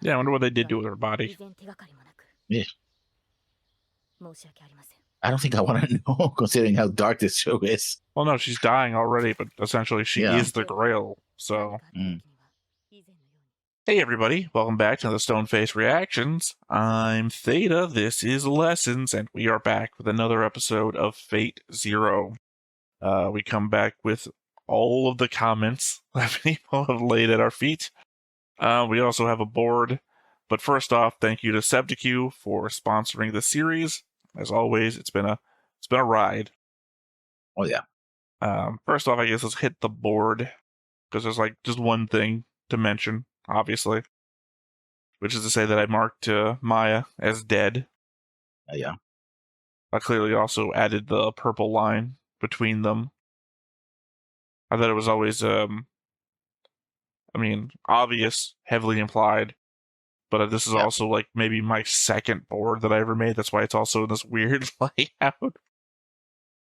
Yeah, I wonder what they did to her body. Yeah. I don't think I want to know, considering how dark this show is. Well, no, she's dying already, but essentially she Yeah. is the Grail, so... Mm. Hey everybody, welcome back to the Stoneface Reactions. I'm Theta, this is Lessons, and we are back with another episode of Fate Zero. We come back with all of the comments that people have laid at our feet. We also have a board, but first off, thank you to SebTQ for sponsoring the series. As always, it's been a ride. Oh yeah. First off, I guess let's hit the board, because there's like just one thing to mention, obviously, which is to say that I marked Maya as dead. Yeah. I clearly also added the purple line between them. I thought it was always, obvious, heavily implied, but this is also like maybe my second board that I ever made. That's why it's also in this weird layout.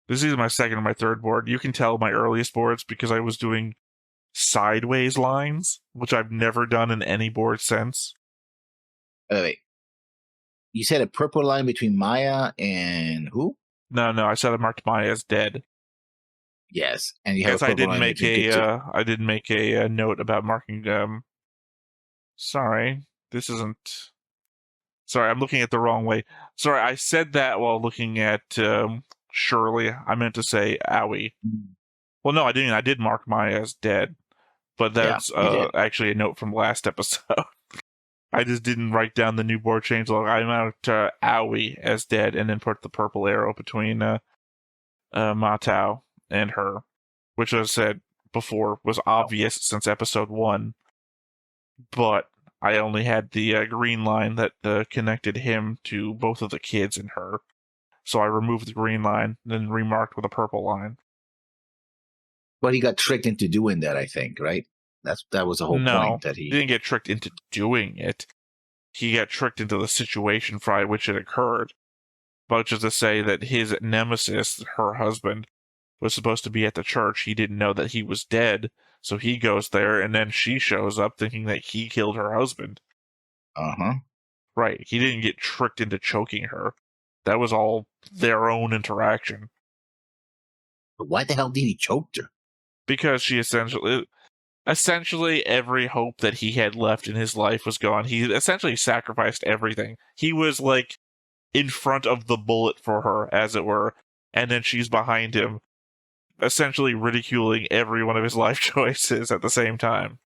This is my second or my third board. You can tell my earliest boards because I was doing sideways lines, which I've never done in any board since. Wait. You said a purple line between Maya and who? No, I said I marked Maya as dead. Yes, and you have a purple line I didn't make a note about marking. Sorry, this isn't. Sorry, I'm looking at the wrong way. Sorry, I said that while looking at Shirley. I meant to say Owie. Well, no, I didn't. I did mark Maya as dead, but that's actually a note from last episode. I just didn't write down the new board change log. I marked Owie as dead and then put the purple arrow between Matau and her, which I said before was obvious since episode 1, but I only had the green line that connected him to both of the kids and her, so I removed the green line, then remarked with a purple line. But he got tricked into doing that, I think, right? That was the whole point that he didn't get tricked into doing it. He got tricked into the situation for which it occurred. But just to say that his nemesis, her husband, was supposed to be at the church. He didn't know that he was dead, so he goes there, and then she shows up thinking that he killed her husband. Right. He didn't get tricked into choking her. That was all their own interaction. But why the hell did he choke her? Because she essentially every hope that he had left in his life was gone. He essentially sacrificed everything. He was like in front of the bullet for her, as it were, and then she's behind him, essentially ridiculing every one of his life choices at the same time.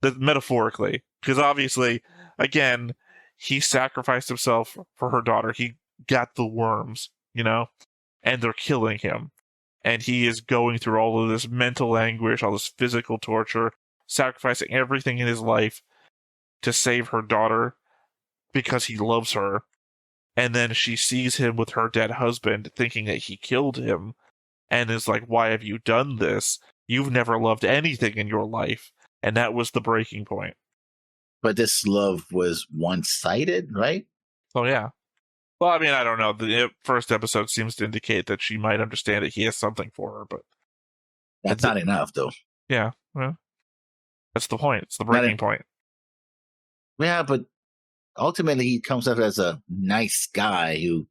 Metaphorically. Because obviously, again, he sacrificed himself for her daughter. He got the worms, and they're killing him. And he is going through all of this mental anguish, all this physical torture, sacrificing everything in his life to save her daughter because he loves her. And then she sees him with her dead husband, thinking that he killed him, and is like, why have you done this? You've never loved anything in your life. And that was the breaking point. But this love was one-sided, right? Oh, yeah. Well, I don't know. The first episode seems to indicate that she might understand that he has something for her, but... That's not enough, though. Yeah, well, that's the point. It's the breaking point. Yeah, but ultimately he comes up as a nice guy who,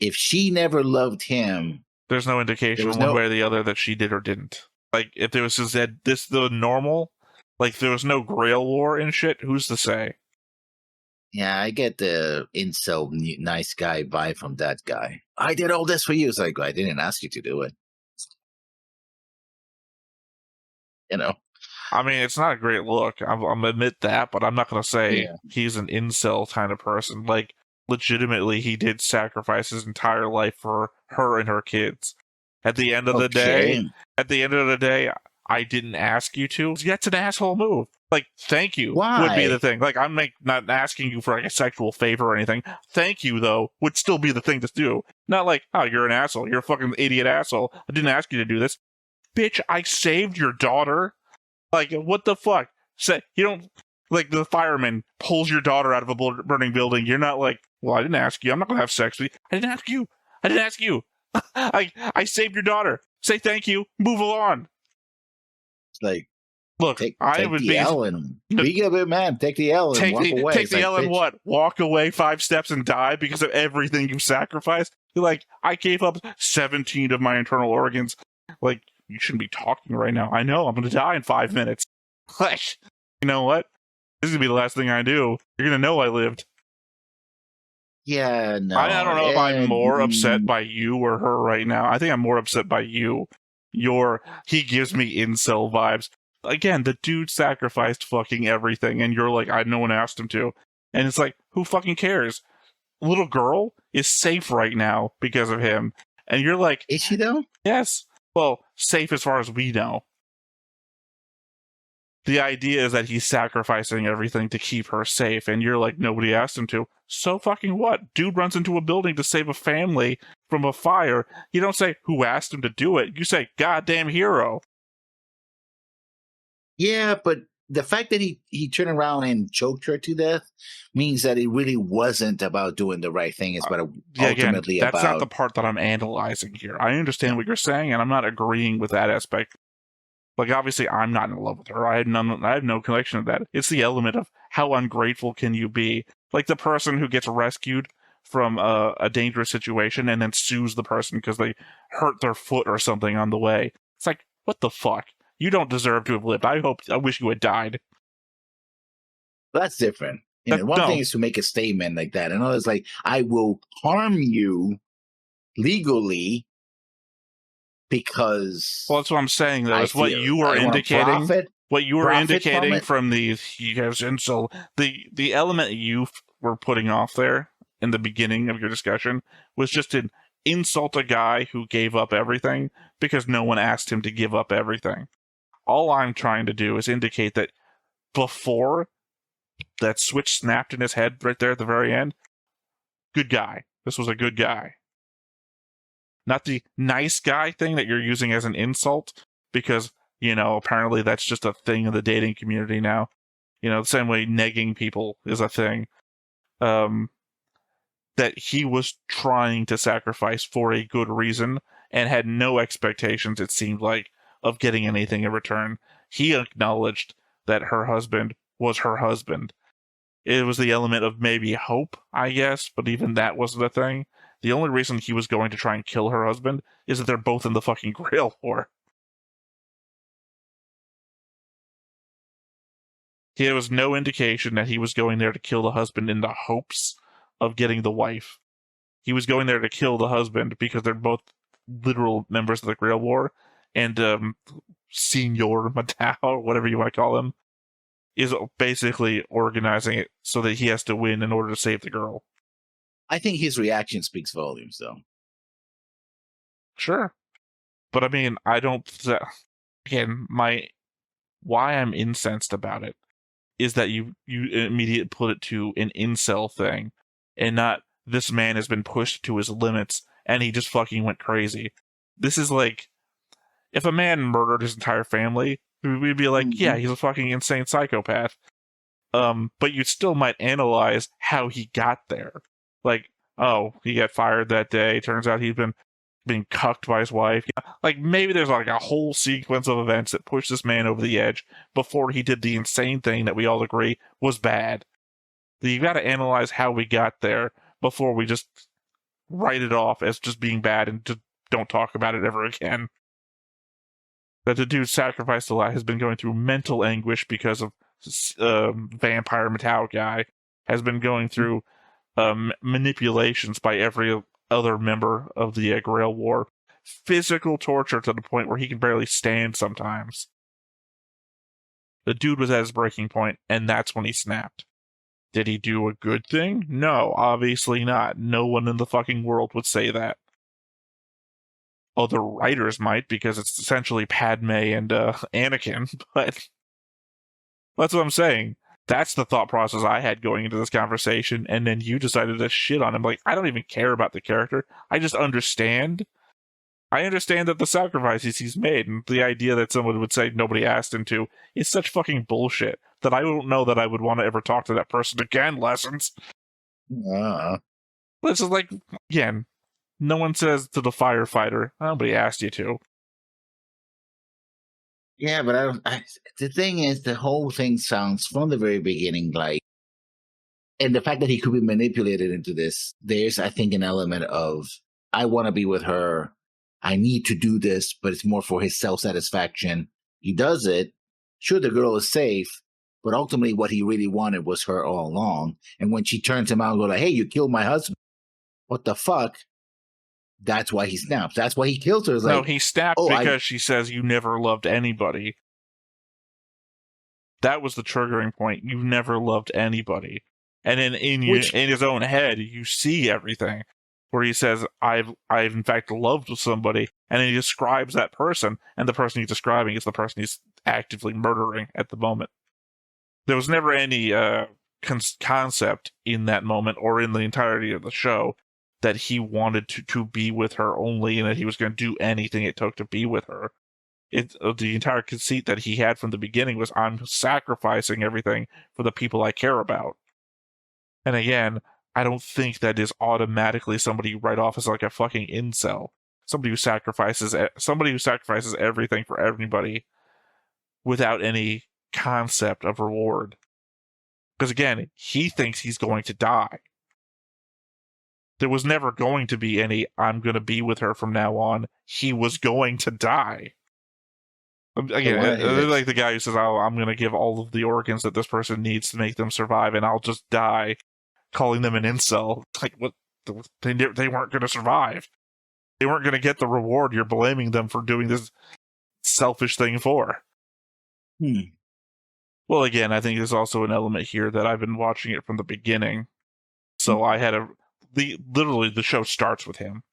if she never loved him... There's no indication one way or the other that she did or didn't. Like, if there was the normal, like, there was no Grail War and shit, who's to say? Yeah, I get the incel nice guy vibe from that guy. I did all this for you. It's like, I didn't ask you to do it. It's not a great look. I'm admit that, but I'm not going to say he's an incel kind of person. Like, legitimately, he did sacrifice his entire life for her and her kids. At the end of the day, I didn't ask you to. That's an asshole move. Like, thank you would be the thing. Like, I'm not asking you for like a sexual favor or anything. Thank you, though, would still be the thing to do. Not like, oh, you're an asshole. You're a fucking idiot asshole. I didn't ask you to do this. Bitch, I saved your daughter. Like, what the fuck? You don't, like, the fireman pulls your daughter out of a burning building. You're not like, well, I didn't ask you. I'm not going to have sex with you. I didn't ask you. I saved your daughter. Say thank you. Move along. It's like, Look, take I would the be L and be a good man. Take the L and walk away. Take the L and what? Walk away 5 steps and die because of everything you sacrificed? You're like, I gave up 17 of my internal organs. Like, you shouldn't be talking right now. I know, I'm going to die in 5 minutes. Like, you know what? This is going to be the last thing I do. You're going to know I lived. Yeah, no. I don't know if I'm more upset by you or her right now. I think I'm more upset by you. He gives me incel vibes. Again, the dude sacrificed fucking everything, and you're like, no one asked him to. And it's like, who fucking cares? Little girl is safe right now because of him. And you're like, is she though? Yes. Well, safe as far as we know. The idea is that he's sacrificing everything to keep her safe, and you're like, nobody asked him to. So fucking what? Dude runs into a building to save a family from a fire. You don't say, who asked him to do it? You say, goddamn hero. Yeah, but the fact that he turned around and choked her to death means that it really wasn't about doing the right thing. It's about ultimately that's not the part that I'm analyzing here. I understand what you're saying, and I'm not agreeing with that aspect. Like, obviously, I'm not in love with her. I have no connection to that. It's the element of how ungrateful can you be? Like the person who gets rescued from a dangerous situation and then sues the person because they hurt their foot or something on the way. It's like, what the fuck? You don't deserve to have lived. I wish you had died. That's different. One thing is to make a statement like that. Another is like, I will harm you legally because. Well, that's what I'm saying, though. It's what you were indicating. What you were indicating from the element you were putting off there in the beginning of your discussion was just an insult a guy who gave up everything because no one asked him to give up everything. All I'm trying to do is indicate that before that switch snapped in his head right there at the very end, good guy. This was a good guy. Not the nice guy thing that you're using as an insult because, apparently that's just a thing in the dating community now. The same way negging people is a thing. That he was trying to sacrifice for a good reason and had no expectations, it seemed like, of getting anything in return. He acknowledged that her husband was her husband. It was the element of maybe hope, I guess, but even that wasn't a thing. The only reason he was going to try and kill her husband is that they're both in the fucking Grail War. There was no indication that he was going there to kill the husband in the hopes of getting the wife. He was going there to kill the husband because they're both literal members of the Grail War, and Senor Matao, whatever you want to call him, is basically organizing it so that he has to win in order to save the girl. I think his reaction speaks volumes, though. Sure. But I mean, I don't... Again, why I'm incensed about it is that you immediately put it to an incel thing, and not this man has been pushed to his limits, and he just fucking went crazy. This is like, if a man murdered his entire family, we'd be like, yeah, he's a fucking insane psychopath. But you still might analyze how he got there. Like, oh, he got fired that day. Turns out he's been being cucked by his wife. Like, maybe there's like a whole sequence of events that pushed this man over the edge before he did the insane thing that we all agree was bad. You got to analyze how we got there before we just write it off as just being bad and just don't talk about it ever again. That the dude sacrificed a lot, has been going through mental anguish because of vampire Matao guy, has been going through manipulations by every other member of the Grail War, physical torture to the point where he can barely stand sometimes. The dude was at his breaking point, and that's when he snapped. Did he do a good thing? No, obviously not. No one in the fucking world would say that. Other writers might, because it's essentially Padme and Anakin, but that's what I'm saying. That's the thought process I had going into this conversation, and then you decided to shit on him. Like, I don't even care about the character. I just understand. I understand that the sacrifices he's made, and the idea that someone would say nobody asked him to is such fucking bullshit that I don't know that I would want to ever talk to that person again, Lessons. This is like, again, no one says to the firefighter, nobody asked you to. Yeah, but the thing is, the whole thing sounds from the very beginning like, and the fact that he could be manipulated into this, there's, I think, an element of, I want to be with her. I need to do this, but it's more for his self satisfaction. He does it. Sure, the girl is safe, but ultimately, what he really wanted was her all along. And when she turns him out and goes like, "Hey, you killed my husband. What the fuck?" That's why he snaps. That's why he kills her. It's No, like, he snapped oh, because she says you never loved anybody. That was the triggering point. You never loved anybody. And then in his own head, you see everything where he says, I've in fact loved somebody, and then he describes that person, and the person he's describing is the person he's actively murdering at the moment. There was never any concept in that moment or in the entirety of the show that he wanted to be with her only, and that he was going to do anything it took to be with her. The entire conceit that he had from the beginning was, I'm sacrificing everything for the people I care about. And again, I don't think that is automatically somebody you write off as like a fucking incel. Somebody who sacrifices everything for everybody without any concept of reward. Because again, he thinks he's going to die. There was never going to be any, I'm going to be with her from now on. He was going to die. Again, like the guy who says, oh, I'm going to give all of the organs that this person needs to make them survive, and I'll just die, calling them an incel. Like, what? They weren't going to survive. They weren't going to get the reward you're blaming them for doing this selfish thing for. Well, again, I think there's also an element here that I've been watching it from the beginning. So I had literally the show starts with him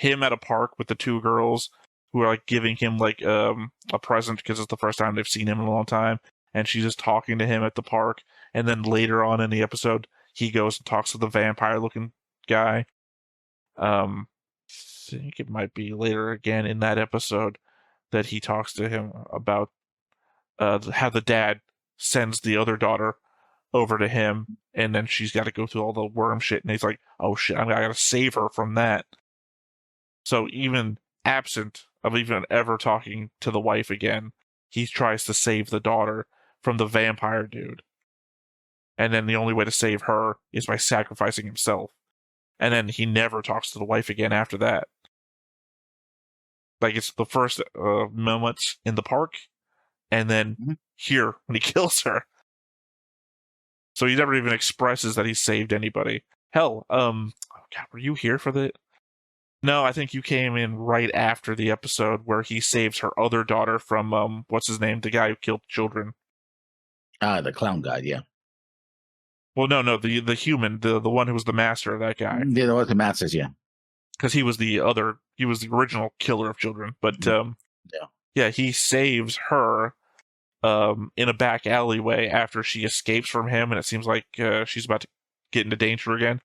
at a park with the two girls who are like giving him like a present because it's the first time they've seen him in a long time, and she's just talking to him at the park. And then later on in the episode, he goes and talks to the vampire-looking guy. I think it might be later again in that episode that he talks to him about how the dad sends the other daughter over to him, and then she's got to go through all the worm shit, and he's like, oh shit, I gotta save her from that. So even absent of even ever talking to the wife again, he tries to save the daughter from the vampire dude. And then the only way to save her is by sacrificing himself. And then he never talks to the wife again after that. Like, it's the first moments in the park, and then here when he kills her. So he never even expresses that he saved anybody. Hell, oh God, were you here for the... No, I think you came in right after the episode where he saves her other daughter from, what's his name? The guy who killed children. The clown guy, yeah. Well, no, the human, the one who was the master of that guy. Yeah, the the masters, yeah. Because he was the original killer of children. But, yeah, he saves her in a back alleyway after she escapes from him, and it seems like she's about to get into danger again.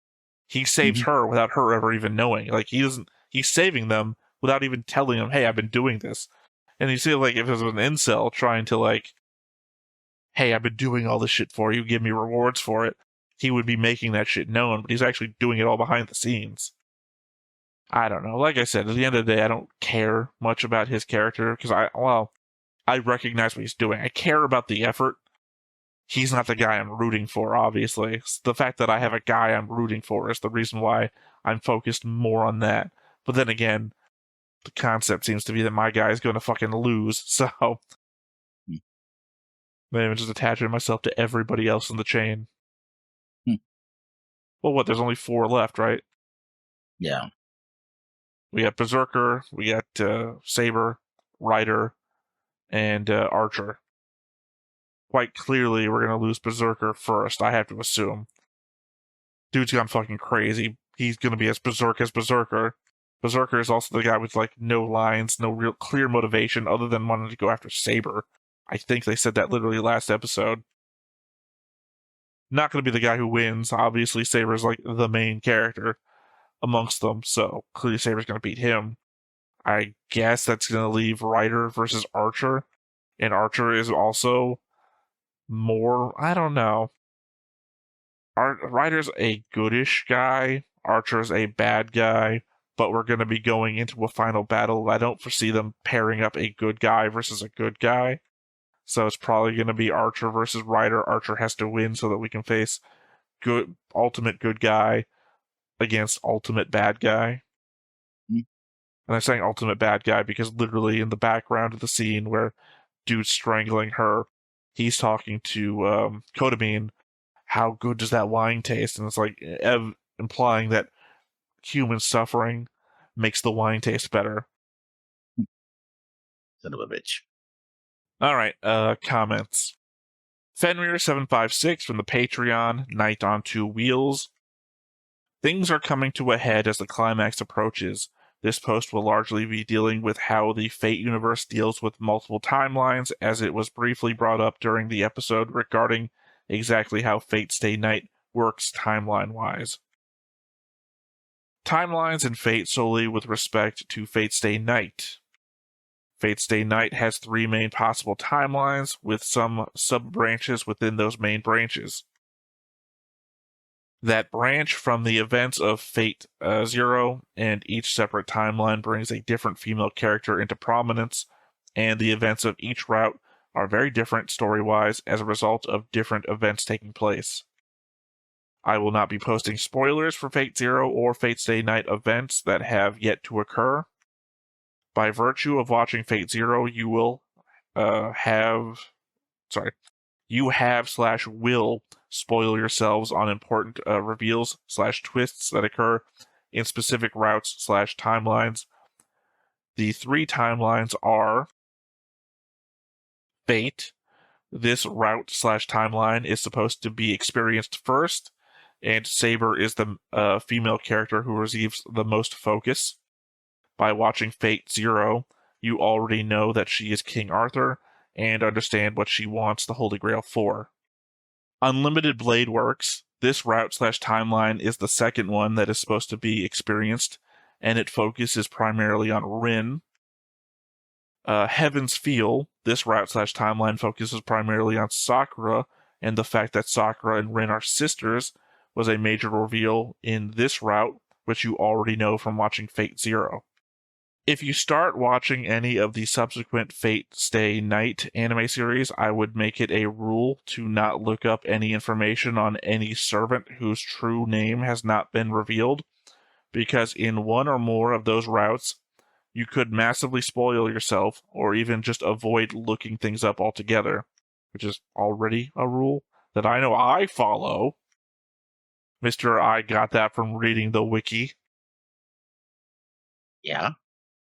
He saves her without her ever even knowing. Like, he's saving them without even telling them, hey, I've been doing this. And you see, like, if it was an incel trying to, like, hey, I've been doing all this shit for you, give me rewards for it, he would be making that shit known, but he's actually doing it all behind the scenes. I don't know. Like I said, at the end of the day, I don't care much about his character, because I recognize what he's doing. I care about the effort. He's not the guy I'm rooting for, obviously. It's the fact that I have a guy I'm rooting for is the reason why I'm focused more on that. But then again, the concept seems to be that my guy is going to fucking lose, so maybe I'm just attaching myself to everybody else in the chain. Well, what? There's only 4 left, right? Yeah. We got Berserker, we got Saber, Rider, and Archer. Quite clearly, we're going to lose Berserker first, I have to assume. Dude's gone fucking crazy. He's going to be as berserk as Berserker. Berserker is also the guy with, like, no lines, no real clear motivation other than wanting to go after Saber. I think they said that literally last episode. Not going to be the guy who wins. Obviously, Saber's, like, the main character amongst them, so clearly Saber's going to beat him. I guess that's going to leave Rider versus Archer. And Archer is also more... I don't know. Rider's a goodish guy. Archer's a bad guy. but we're going to be going into a final battle. I don't foresee them pairing up a good guy versus a good guy. So it's probably going to be Archer versus Ryder. Archer has to win so that we can face ultimate good guy against ultimate bad guy. Mm-hmm. And I'm saying ultimate bad guy because literally in the background of the scene where dude's strangling her, he's talking to Kodamine. How good does that wine taste? And it's like implying that human suffering makes the wine taste better. Son of a bitch. All right, comments. Fenrir756 from the Patreon, Night on Two Wheels. Things are coming to a head as the climax approaches. This post will largely be dealing with how the Fate universe deals with multiple timelines, as it was briefly brought up during the episode regarding exactly how Fate Stay Night works timeline-wise. Timelines in Fate solely with respect to Fate Stay Night. Fate Stay Night has 3 main possible timelines, with some sub-branches within those main branches. That branch from the events of Fate Zero, and each separate timeline brings a different female character into prominence, and the events of each route are very different story-wise as a result of different events taking place. I will not be posting spoilers for Fate Zero or Fate Stay Night events that have yet to occur. By virtue of watching Fate Zero, you will will spoil yourselves on important reveals/twists that occur in specific routes/timelines. The 3 timelines are Fate. This route/timeline is supposed to be experienced first, and Saber is the female character who receives the most focus. By watching Fate Zero, you already know that she is King Arthur, and understand what she wants the Holy Grail for. Unlimited Blade Works. This route/timeline is the second one that is supposed to be experienced, and it focuses primarily on Rin. Heaven's Feel. This route/timeline focuses primarily on Sakura, and the fact that Sakura and Rin are sisters was a major reveal in this route, which you already know from watching Fate Zero. If you start watching any of the subsequent Fate Stay Night anime series, I would make it a rule to not look up any information on any servant whose true name has not been revealed, because in one or more of those routes, you could massively spoil yourself, or even just avoid looking things up altogether, which is already a rule that I know I follow. Mr. I got that from reading the wiki. Yeah.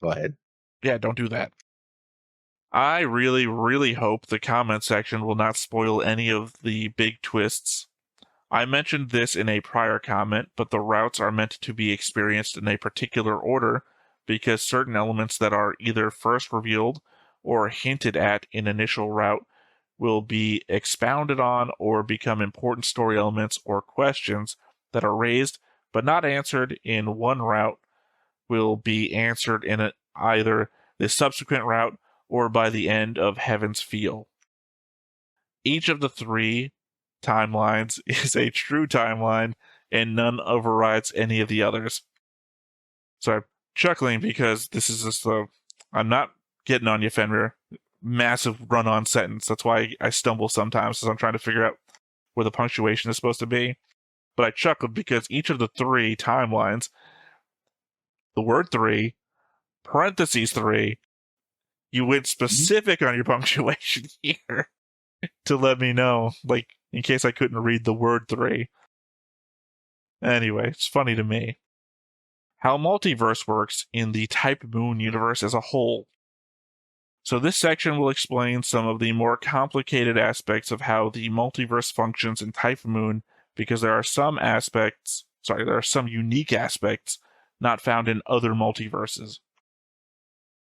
Go ahead. Yeah, don't do that. I really, really hope the comment section will not spoil any of the big twists. I mentioned this in a prior comment, but the routes are meant to be experienced in a particular order because certain elements that are either first revealed or hinted at in initial route will be expounded on or become important story elements or questions that are raised but not answered in one route will be answered in either the subsequent route or by the end of Heaven's Feel. Each of the 3 timelines is a true timeline, and none overrides any of the others. So I'm chuckling because this is just I'm not getting on you, Fenrir. Massive run-on sentence. That's why I stumble sometimes, as I'm trying to figure out where the punctuation is supposed to be. But I chuckled because each of the 3 timelines, the word 3, parentheses 3, you went specific on your punctuation here to let me know, like, in case I couldn't read the word 3. Anyway, it's funny to me. How multiverse works in the Type Moon universe as a whole. So this section will explain some of the more complicated aspects of how the multiverse functions in Type Moon, because there are some unique aspects not found in other multiverses.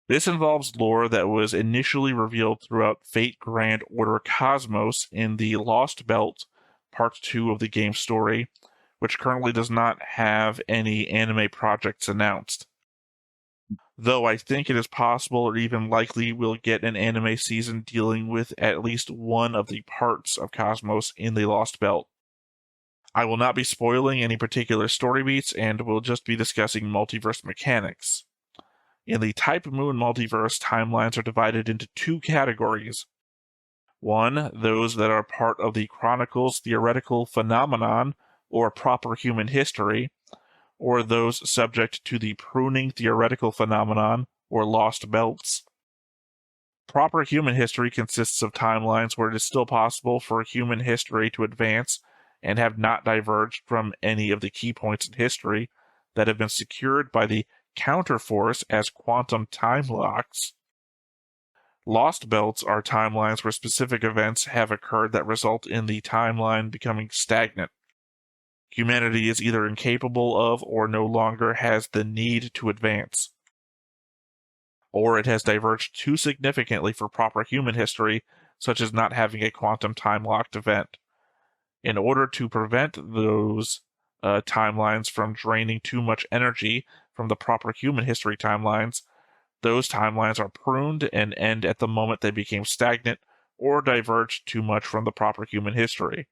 This involves lore that was initially revealed throughout Fate Grand Order Cosmos in the Lost Belt, Part 2 of the game's story, which currently does not have any anime projects announced. Though I think it is possible or even likely we'll get an anime season dealing with at least one of the parts of Cosmos in the Lost Belt. I will not be spoiling any particular story beats and will just be discussing multiverse mechanics. In the Type Moon multiverse, timelines are divided into two categories. One, those that are part of the Chronicle's theoretical phenomenon, or proper human history, or those subject to the pruning theoretical phenomenon, or lost belts. Proper human history consists of timelines where it is still possible for human history to advance and have not diverged from any of the key points in history that have been secured by the counterforce as quantum time locks. Lost belts are timelines where specific events have occurred that result in the timeline becoming stagnant. Humanity is either incapable of or no longer has the need to advance, or it has diverged too significantly for proper human history, such as not having a quantum time-locked event. In order to prevent those timelines from draining too much energy from the proper human history timelines, those timelines are pruned and end at the moment they became stagnant or diverged too much from the proper human history.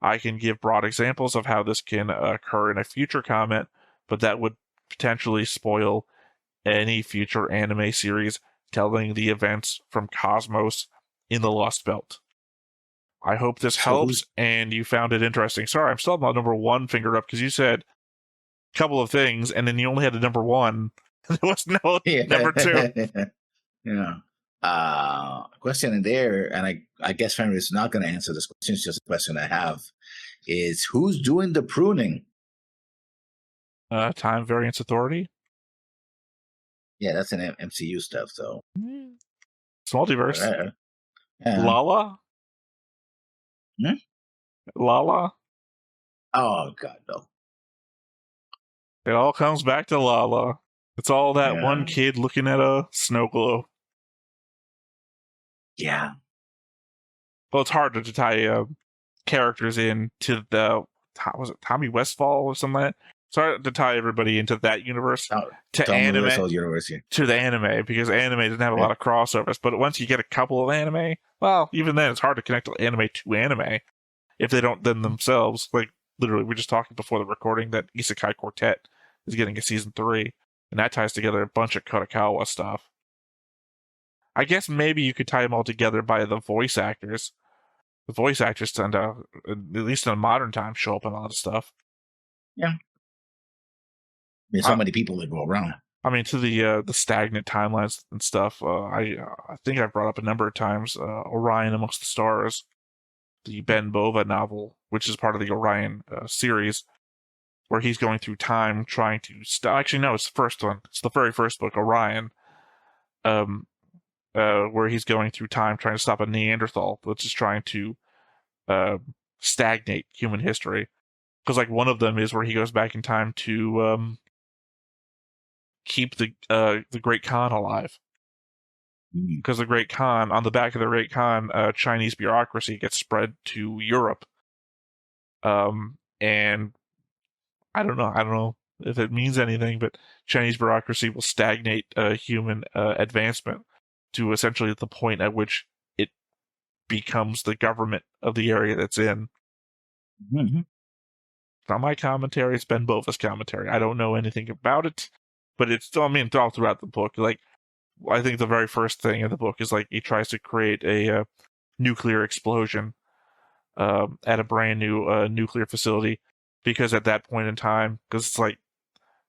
I can give broad examples of how this can occur in a future comment, but that would potentially spoil any future anime series telling the events from Cosmos in the Lost Belt. I hope this helps and you found it interesting. Sorry, I'm still on number one finger up because you said a couple of things and then you only had the number one. There was no number two. Question in there, and I guess Henry is not going to answer this question. It's just a question I have: is who's doing the pruning? Time Variance Authority. Yeah, that's an MCU stuff. So it's multiverse. Lala. Lala. Oh God, no! It all comes back to Lala. It's all that one kid looking at a snow globe. Yeah. Well, it's hard to tie characters in to the, was it Tommy Westfall or something like that? It's hard to tie everybody into that universe to anime, universe, to the anime, because anime doesn't have a lot of crossovers. But once you get a couple of anime, well, even then it's hard to connect anime to anime if they don't then themselves. Like literally, we were just talking before the recording that Isekai Quartet is getting a season 3, and that ties together a bunch of Kadokawa stuff. I guess maybe you could tie them all together by the voice actors. The voice actors tend to, at least in a modern time, show up in a lot of stuff. Yeah. There's so many people that go around. I mean, to the stagnant timelines and stuff, I think I've brought up a number of times Orion Amongst the Stars, the Ben Bova novel, which is part of the Orion series, where he's going through time trying to actually, no, it's the first one. It's the very first book, Orion. Where he's going through time trying to stop a Neanderthal that's just trying to stagnate human history. Because like one of them is where he goes back in time to keep the Great Khan alive. Because the Great Khan, on the back of the Great Khan, Chinese bureaucracy gets spread to Europe. And I don't know if it means anything, but Chinese bureaucracy will stagnate human advancement to essentially the point at which it becomes the government of the area that's in. Mm-hmm. It's not my commentary, it's Ben Bova's commentary. I don't know anything about it, but it's still, I mean, all throughout the book. Like, I think the very first thing in the book is like he tries to create a nuclear explosion at a brand new nuclear facility, because at that point in time, because it's like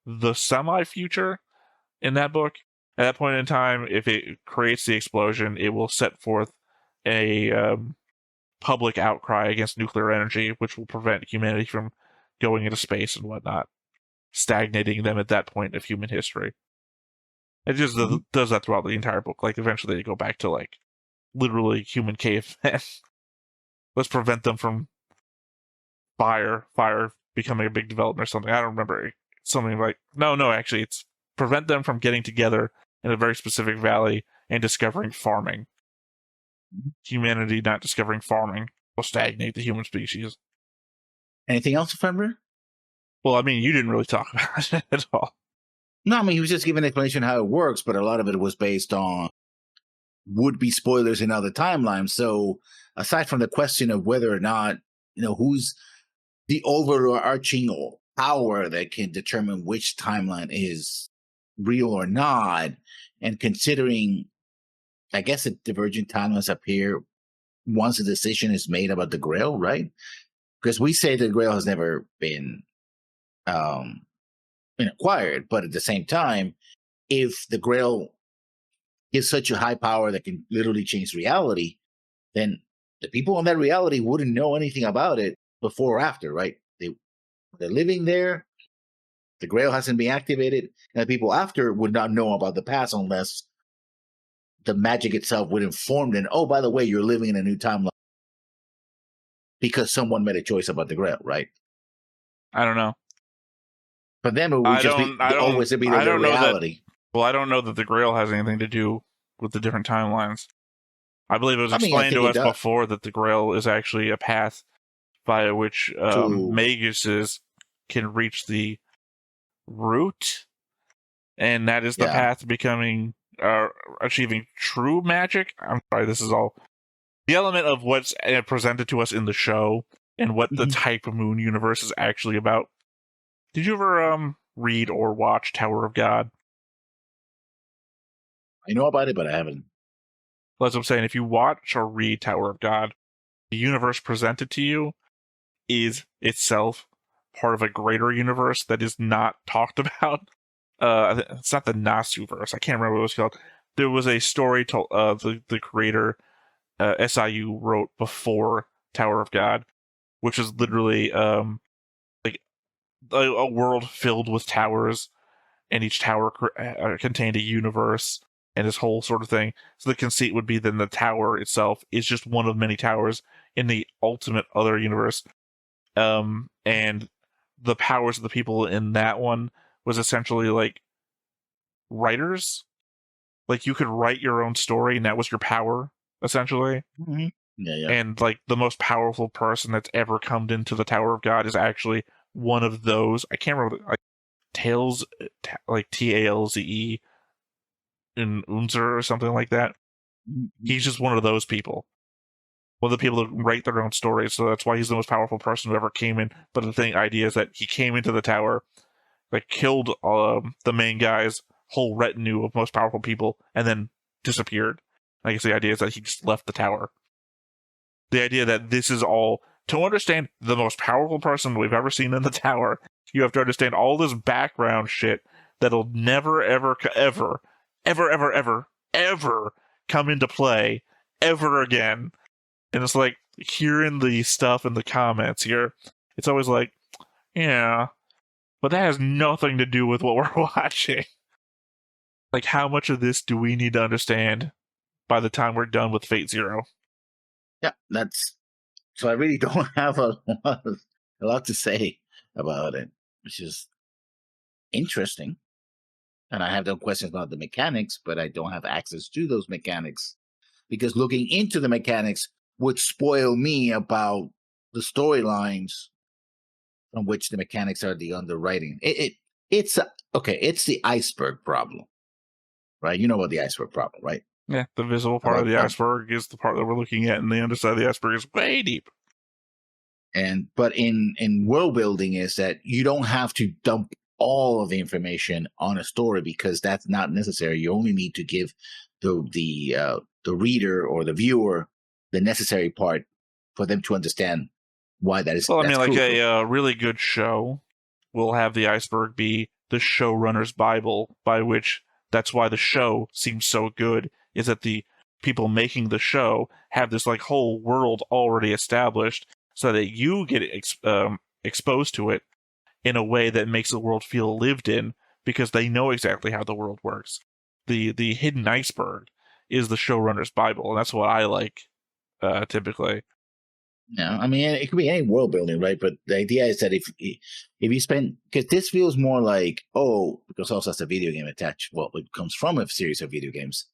the semi-future in that book, at that point in time, if it creates the explosion, it will set forth a public outcry against nuclear energy, which will prevent humanity from going into space and whatnot, stagnating them at that point of human history. It just does that throughout the entire book. Like, eventually they go back to, like, literally human cavemen. Let's prevent them from fire becoming a big development or something. I don't remember. Something like, no, actually, it's prevent them from getting together in a very specific valley and discovering farming. Humanity not discovering farming will stagnate the human species. Anything else, February? Well, I mean, you didn't really talk about it at all. No, I mean, he was just giving an explanation how it works, but a lot of it was based on would-be spoilers in other timelines. So aside from the question of whether or not, who's the overarching power that can determine which timeline is real or not. And considering, I guess, the divergent timelines appear once a decision is made about the Grail, right? Because we say the Grail has never um, been acquired, but at the same time, if the Grail is such a high power that can literally change reality, then the people in that reality wouldn't know anything about it before or after, right? They're living there. The Grail hasn't been activated, and the people after would not know about the past unless the magic itself would inform them. Oh, by the way, you're living in a new timeline because someone made a choice about the Grail, right? I don't know. For them, it would just be always be their reality. I don't know that the Grail has anything to do with the different timelines. I believe it was explained to us before that the Grail is actually a path via which maguses can reach the root, and that is the path to becoming achieving true magic. I'm sorry, this is all the element of what's presented to us in the show and what the type of Moon universe is actually about. Did you ever read or watch Tower of God? I know about it, but I haven't. Well, as I'm saying, if you watch or read Tower of God, the universe presented to you is itself part of a greater universe that is not talked about. It's not the Nasuverse. I can't remember what it was called. There was a story told the creator SIU wrote before Tower of God, which is literally like a world filled with towers, and each tower contained a universe and this whole sort of thing. So the conceit would be then the tower itself is just one of many towers in the ultimate other universe. And the powers of the people in that one was essentially like writers. Like you could write your own story, and that was your power, essentially. Mm-hmm. Yeah. And like the most powerful person that's ever come into the Tower of God is actually one of those. I can't remember, like Tales, like Talze in Unzer or something like that. Mm-hmm. He's just one of those people. One of the people that write their own stories, so that's why he's the most powerful person who ever came in. But the idea is that he came into the tower, like killed the main guy's whole retinue of most powerful people, and then disappeared. I guess the idea is that he just left the tower. The idea that this is all to understand the most powerful person we've ever seen in the tower. You have to understand all this background shit that'll never, ever, ever, ever, ever, ever, ever come into play ever again. And it's like hearing the stuff in the comments here. It's always like, yeah, but that has nothing to do with what we're watching. Like, how much of this do we need to understand by the time we're done with Fate Zero? Yeah, so I really don't have a lot to say about it, which is interesting. And I have no questions about the mechanics, but I don't have access to those mechanics because looking into the mechanics would spoil me about the storylines from which the mechanics are the underwriting. It's the iceberg problem, right? You know about the iceberg problem, right? Yeah, the visible part of the iceberg is the part that we're looking at, and the underside of the iceberg is way deep. But in world building is that you don't have to dump all of the information on a story because that's not necessary. You only need to give the reader or the viewer the necessary part for them to understand why that is. Well, I mean, like a really good show will have the iceberg be the showrunner's Bible, by which that's why the show seems so good, is that the people making the show have this like whole world already established so that you get exposed to it in a way that makes the world feel lived in because they know exactly how the world works. The hidden iceberg is the showrunner's Bible, and that's what I like typically. No, I mean it could be any world building, right? But the idea is that if you spend, because this feels more like because also has a video game attached. Well, it comes from a series of video games,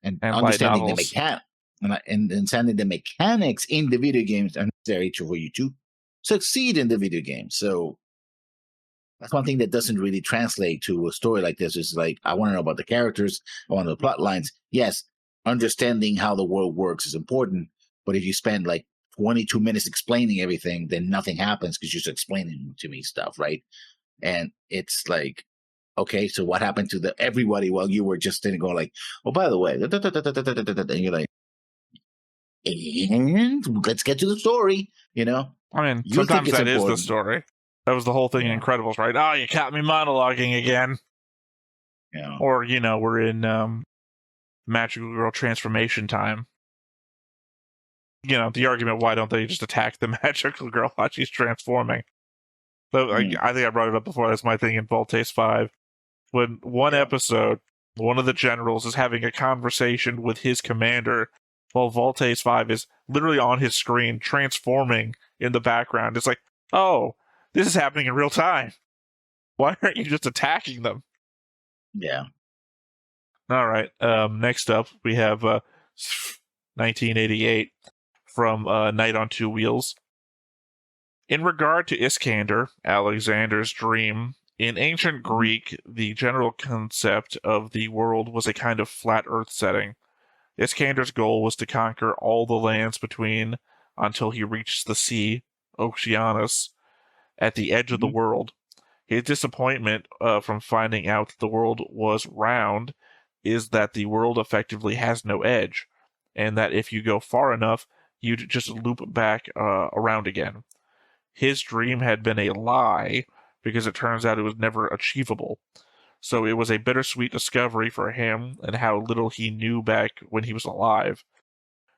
and understanding the understanding the mechanics in the video games are necessary for you to succeed in the video game. So that's one thing that doesn't really translate to a story like this. Is like I want to know about the characters, I want to know the plot lines. Yes, understanding how the world works is important, but if you spend like 22 minutes explaining everything, then nothing happens because you're just explaining to me stuff, right? And it's like, okay, so what happened to everybody while you were just sitting going like, oh, by the way, and you're like, and let's get to the story, I mean, You think sometimes it's that is the important. story. That was the whole thing in Incredibles, right? Oh, you caught me monologuing again. Yeah. Or, we're in Magical Girl transformation time. The argument, why don't they just attack the Magical Girl while she's transforming? So, I think I brought it up before. That's my thing in Voltace 5. When one episode, one of the generals is having a conversation with his commander while Voltace 5 is literally on his screen transforming in the background. It's like, oh, this is happening in real time. Why aren't you just attacking them? Yeah. All right. Next up, we have 1988 from Night on Two Wheels. In regard to Iskander, Alexander's dream, in ancient Greek, the general concept of the world was a kind of flat earth setting. Iskander's goal was to conquer all the lands between until he reaches the sea, Oceanus, at the edge of the world. His disappointment from finding out that the world was round is that the world effectively has no edge, and that if you go far enough, you'd just loop back around again. His dream had been a lie because it turns out it was never achievable. So it was a bittersweet discovery for him and how little he knew back when he was alive.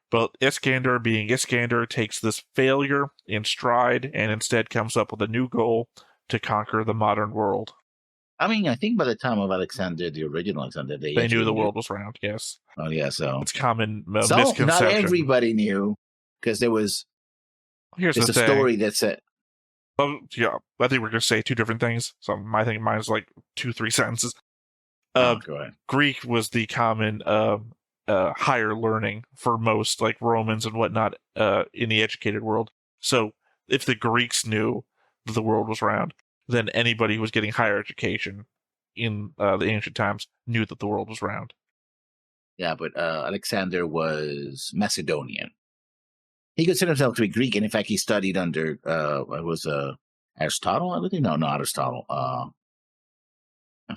But Iskander, being Iskander, takes this failure in stride and instead comes up with a new goal to conquer the modern world. I mean, I think by the time of Alexander, the original Alexander, they knew the world was round, yes. Oh, yeah, so... It's common misconception. Not everybody knew, because there was... Here's the thing. Story that said... yeah, I think we're going to say two different things. So I think mine's like 2-3 sentences. Go ahead. Greek was the common higher learning for most, like Romans and whatnot, in the educated world. So if the Greeks knew that the world was round, then anybody who was getting higher education in the ancient times knew that the world was round. Yeah, but Alexander was Macedonian. He considered himself to be Greek, and in fact, he studied under Aristotle. I think not Aristotle. I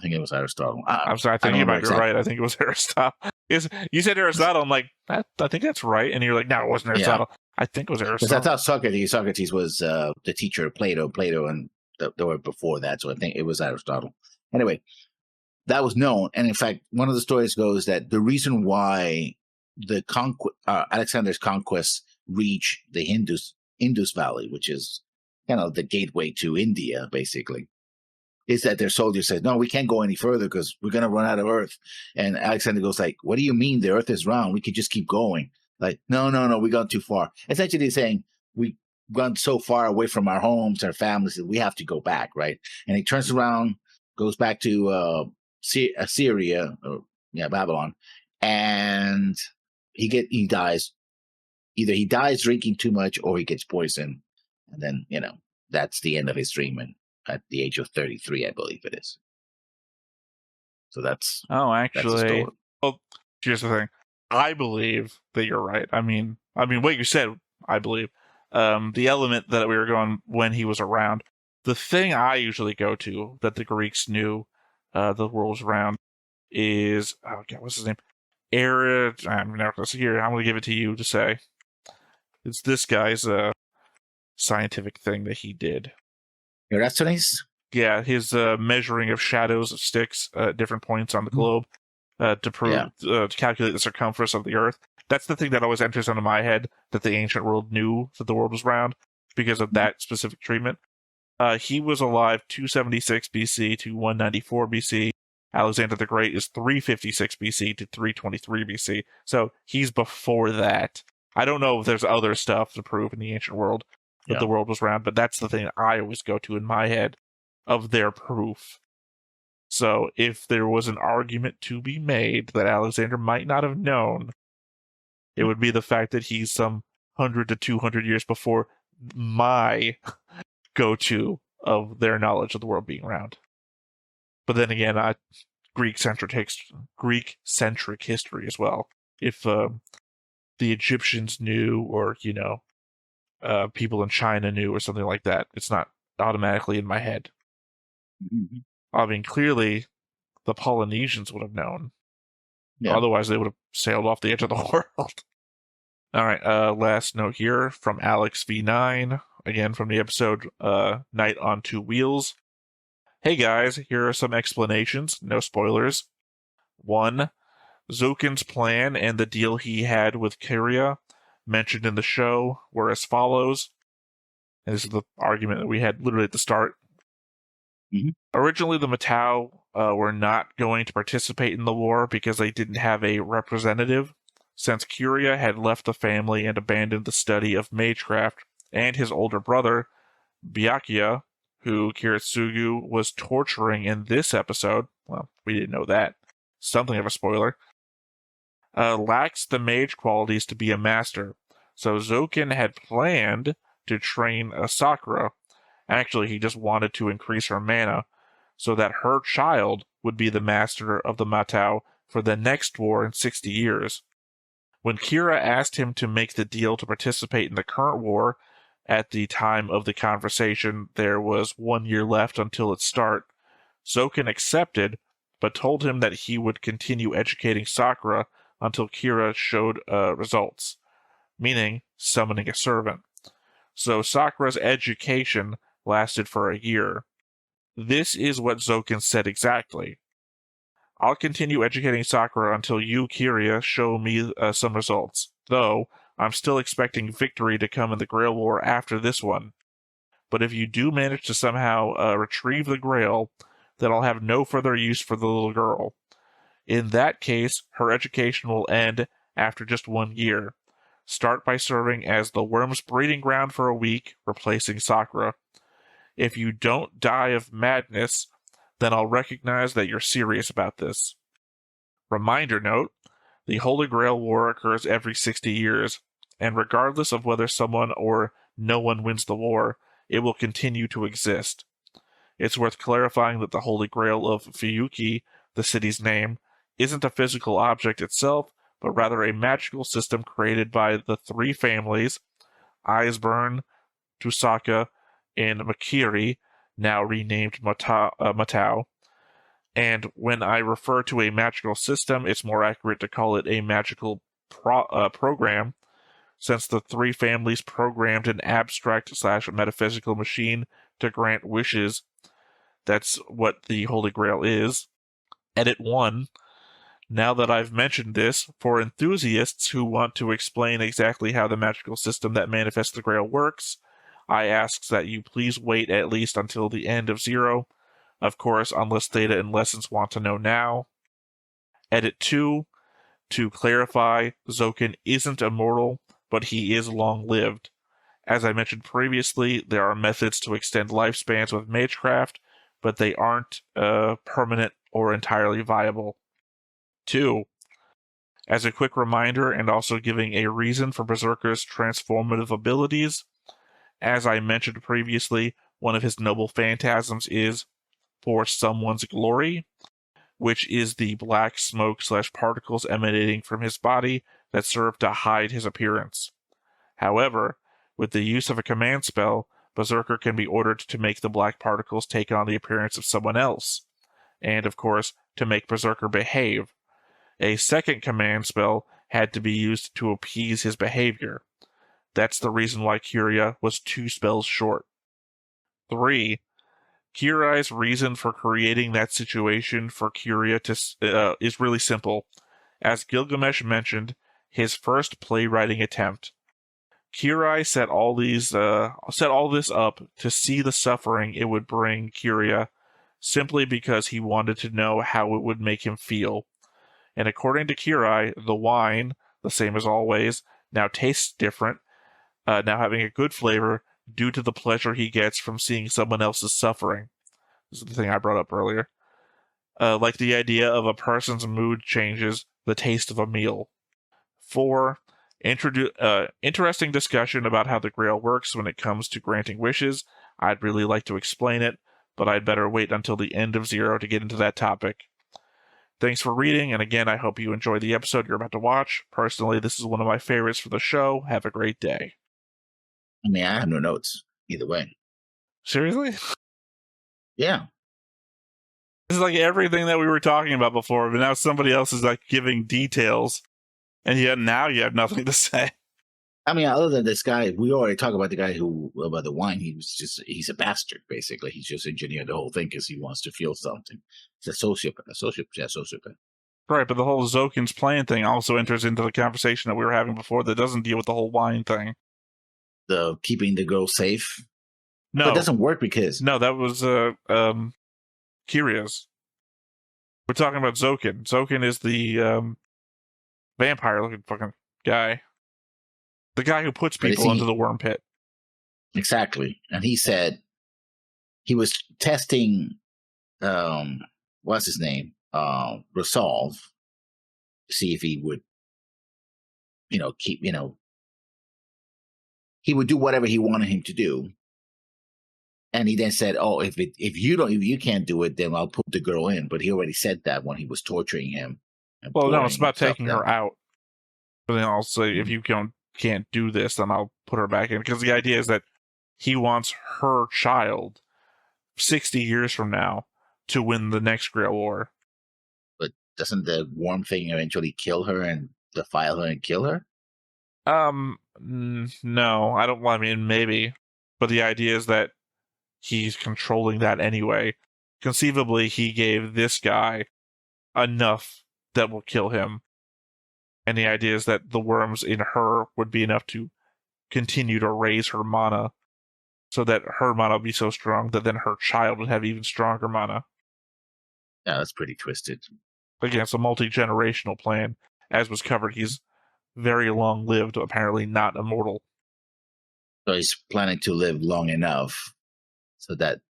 think it was Aristotle. I'm sorry, I think you might be right. I think it was Aristotle. You said Aristotle. I'm like, I think that's right, and you're like, no, it wasn't Aristotle. Yeah. I think it was Aristotle. Because that's how Socrates was the teacher of Plato, and the word before that. So I think it was Aristotle. Anyway, that was known, and in fact, one of the stories goes that the reason why the Alexander's conquest reach the Indus Valley, which is kind of the gateway to India, basically, is that their soldiers said, no, we can't go any further because we're going to run out of earth. And Alexander goes like, what do you mean the earth is round? We could just keep going. Like, no, we gone too far. Essentially saying we've gone so far away from our homes, our families, that we have to go back, right? And he turns around, goes back to Assyria, Babylon, and he dies. Either he dies drinking too much or he gets poisoned. And then, that's the end of his dream. And at the age of 33, I believe it is. So that's... Oh, actually... Well, here's the thing. I believe that you're right. I mean, what you said, I believe. The element that we were going when he was around. The thing I usually go to that the Greeks knew the world was round is... Oh, God, what's his name? I'm never going to see here. I'm going to give it to you to say. It's this guy's scientific thing that he did. Eratosthenes? Yeah, his measuring of shadows of sticks at different points on the globe to prove to calculate the circumference of the Earth. That's the thing that always enters into my head, that the ancient world knew that the world was round because of that specific treatment. He was alive 276 BC to 194 BC. Alexander the Great is 356 BC to 323 BC. So he's before that. I don't know if there's other stuff to prove in the ancient world that the world was round, but that's the thing I always go to in my head of their proof. So if there was an argument to be made that Alexander might not have known, it would be the fact that he's some 100 to 200 years before my go-to of their knowledge of the world being round. But then again, Greek-centric history as well. If the Egyptians knew, or, people in China knew or something like that. It's not automatically in my head. Mm-hmm. I mean, clearly the Polynesians would have known. Yeah. Otherwise, they would have sailed off the edge of the world. All right, last note here from Alex V9, again from the episode Night on Two Wheels. Hey guys, here are some explanations, no spoilers. 1. Zokin's plan and the deal he had with Kyria, mentioned in the show, were as follows. And this is the argument that we had literally at the start. Mm-hmm. Originally, the Matau were not going to participate in the war because they didn't have a representative, since Kyria had left the family and abandoned the study of magecraft, and his older brother, Byakuya, who Kiritsugu was torturing in this episode, well, we didn't know that, something of a spoiler, lacks the mage qualities to be a master. So Zokin had planned to train Sakura. Actually, he just wanted to increase her mana so that her child would be the master of the Matau for the next war in 60 years. When Kira asked him to make the deal to participate in the current war, at the time of the conversation, there was 1 year left until its start. Zokin accepted, but told him that he would continue educating Sakura until Kira showed results, meaning summoning a servant. So Sakura's education lasted for a year. This is what Zokin said exactly. I'll continue educating Sakura until you, Kyria, show me some results, though I'm still expecting victory to come in the Grail War after this one. But if you do manage to somehow retrieve the Grail, then I'll have no further use for the little girl. In that case, her education will end after just 1 year. Start by serving as the worm's breeding ground for a week, replacing Sakura. If you don't die of madness, then I'll recognize that you're serious about this. Reminder note, the Holy Grail War occurs every 60 years, and regardless of whether someone or no one wins the war, it will continue to exist. It's worth clarifying that the Holy Grail of Fuyuki, the city's name, isn't a physical object itself, but rather a magical system created by the three families, Eisburn, Tusaka, and Makiri, now renamed Matau. And when I refer to a magical system, it's more accurate to call it a magical program, since the three families programmed an abstract/metaphysical machine to grant wishes. That's what the Holy Grail is. Edit 1. Now that I've mentioned this, for enthusiasts who want to explain exactly how the magical system that manifests the Grail works, I ask that you please wait at least until the end of Zero. Of course, unless Theta and Lessons want to know now. Edit 2. To clarify, Zokin isn't immortal, but he is long-lived. As I mentioned previously, there are methods to extend lifespans with magecraft, but they aren't permanent or entirely viable. 2. As a quick reminder, and also giving a reason for Berserker's transformative abilities, as I mentioned previously, one of his noble phantasms is for someone's glory, which is the black smoke/particles emanating from his body that serve to hide his appearance. However, with the use of a command spell, Berserker can be ordered to make the black particles take on the appearance of someone else, and of course, to make Berserker behave. A second command spell had to be used to appease his behavior. That's the reason why Kyria was 2 spells short. 3. Kirai's reason for creating that situation for Kyria is really simple. As Gilgamesh mentioned, his first playwriting attempt. Kirai set all this up to see the suffering it would bring Kyria, simply because he wanted to know how it would make him feel. And according to Kirai, the wine, the same as always, now tastes different, now having a good flavor due to the pleasure he gets from seeing someone else's suffering. This is the thing I brought up earlier. Like the idea of a person's mood changes the taste of a meal. 4. Interesting discussion about how the Grail works when it comes to granting wishes. I'd really like to explain it, but I'd better wait until the end of Zero to get into that topic. Thanks for reading, and again, I hope you enjoyed the episode you're about to watch. Personally, this is one of my favorites for the show. Have a great day. I mean, I have no notes either way. Seriously? Yeah. This is like everything that we were talking about before, but now somebody else is like giving details, and yet now you have nothing to say. I mean, other than this guy, we already talked about the guy who, about the wine. He's a bastard, basically. He's just engineered the whole thing because he wants to feel something. He's a sociopath. Right, but the whole Zokin's plan thing also enters into the conversation that we were having before that doesn't deal with the whole wine thing. The keeping the girl safe. No. But it doesn't work because... No, that was Kyria's. We're talking about Zokin. Zokin is the vampire-looking fucking guy. The guy who puts people into the worm pit. Exactly. And he said he was testing, what's his name? Resolve, to see if he would, keep, he would do whatever he wanted him to do. And he then said, "Oh, if you can't do it, then I'll put the girl in." But he already said that when he was torturing him. Well, no, it's about taking her out. But then also, if you can't do this, then I'll put her back in. Because the idea is that he wants her child 60 years from now to win the next Grail War. But doesn't the worm thing eventually kill her and defile her and kill her? No, I don't. I mean, maybe. But the idea is that he's controlling that anyway. Conceivably, he gave this guy enough that will kill him. And the idea is that the worms in her would be enough to continue to raise her mana so that her mana would be so strong that then her child would have even stronger mana. Yeah, that's pretty twisted. Again, it's a multi-generational plan. As was covered, he's very long-lived, apparently not immortal. So he's planning to live long enough so that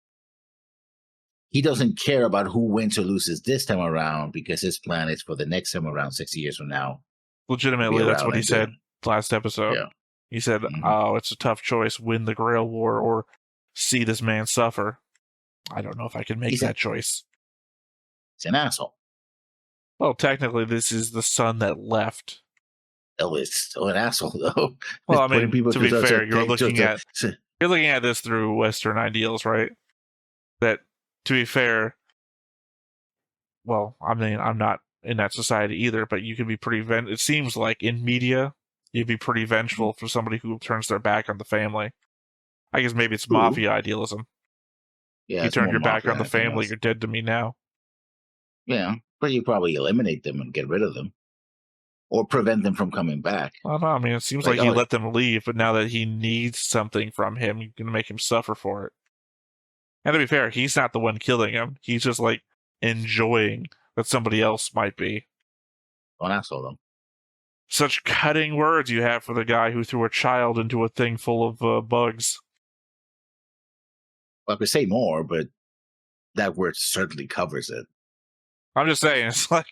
he doesn't care about who wins or loses this time around, because his plan is for the next time around, 60 years from now. Legitimately, that's what he said last episode. Yeah. He said, "Oh, it's a tough choice: win the Grail War or see this man suffer." I don't know if I can make that choice. He's an asshole. Well, technically, this is the son that left. Oh, it's still an asshole, though. Well, I mean, to be fair, you're looking at this through Western ideals, right? That, to be fair, well, I mean, I'm not in that society either, but you can be pretty it seems like in media, you'd be pretty vengeful for somebody who turns their back on the family. I guess maybe it's mafia idealism. Yeah, you turned your back on the family, you're dead to me now. Yeah, but you probably eliminate them and get rid of them. Or prevent them from coming back. I don't know, I mean, it seems like he let them leave, but now that he needs something from him, you're going to make him suffer for it. And to be fair, he's not the one killing him. He's just, like, enjoying that somebody else might be. Well, asshole, though. Such cutting words you have for the guy who threw a child into a thing full of bugs. Well, I could say more, but that word certainly covers it. I'm just saying, it's like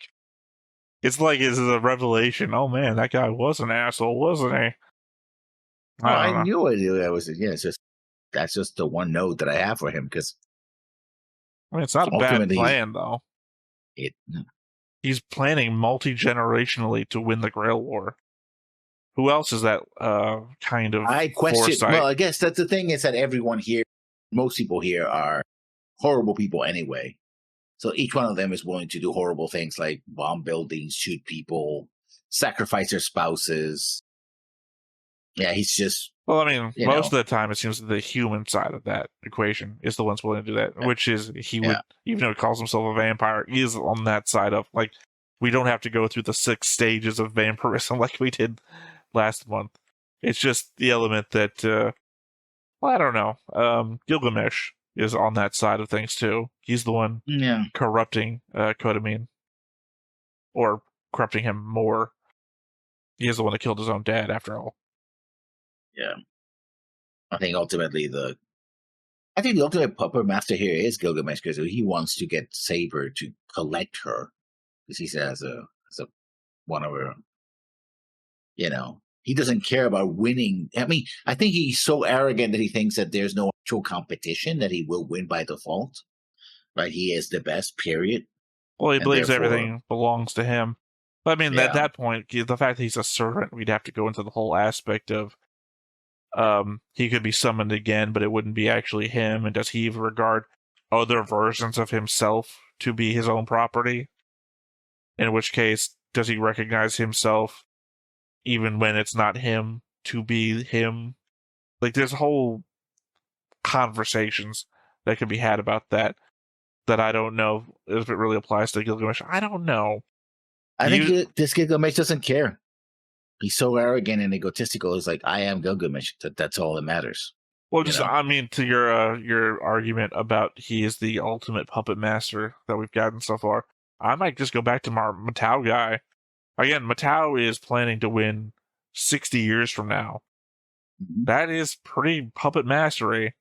it's a revelation. Oh man, that guy was an asshole, wasn't he? I knew it. It's just that's just the one note that I have for him, because I mean, it's not a bad plan though. He's planning multi-generationally to win the Grail War. Who else is that kind of? I question. Foresight? Well, I guess that's the thing, is that everyone here, most people here, are horrible people anyway. So each one of them is willing to do horrible things like bomb buildings, shoot people, sacrifice their spouses. Yeah, he's just... Well, I mean, most of the time it seems that the human side of that equation is the ones willing to do that, which is he would, even though he calls himself a vampire, he is on that side of, like, we don't have to go through the 6 stages of vampirism like we did last month. It's just the element that, well, I don't know, Gilgamesh is on that side of things too. He's the one corrupting Kodamine. Or corrupting him more. He is the one that killed his own dad, after all. Yeah. I think ultimately the ultimate puppet master here is Gilgamesh, because he wants to get Saber to collect her. Because he says as a one of her, he doesn't care about winning. I mean, I think he's so arrogant that he thinks that there's no actual competition, that he will win by default. Right? He is the best, period. Well, he believes everything belongs to him. But I mean, at that point, the fact that he's a servant, we'd have to go into the whole aspect of he could be summoned again, but it wouldn't be actually him. And does he even regard other versions of himself to be his own property? In which case, does he recognize himself even when it's not him to be him? Like, there's whole conversations that can be had about that I don't know if it really applies to Gilgamesh. I don't know. I think this Gilgamesh doesn't care. He's so arrogant and egotistical. It's like, I am Gilgamesh. That's all that matters. Well, just I mean, to your argument about he is the ultimate puppet master that we've gotten so far, I might just go back to my Matau guy. Again, Matau is planning to win 60 years from now. Mm-hmm. That is pretty puppet mastery.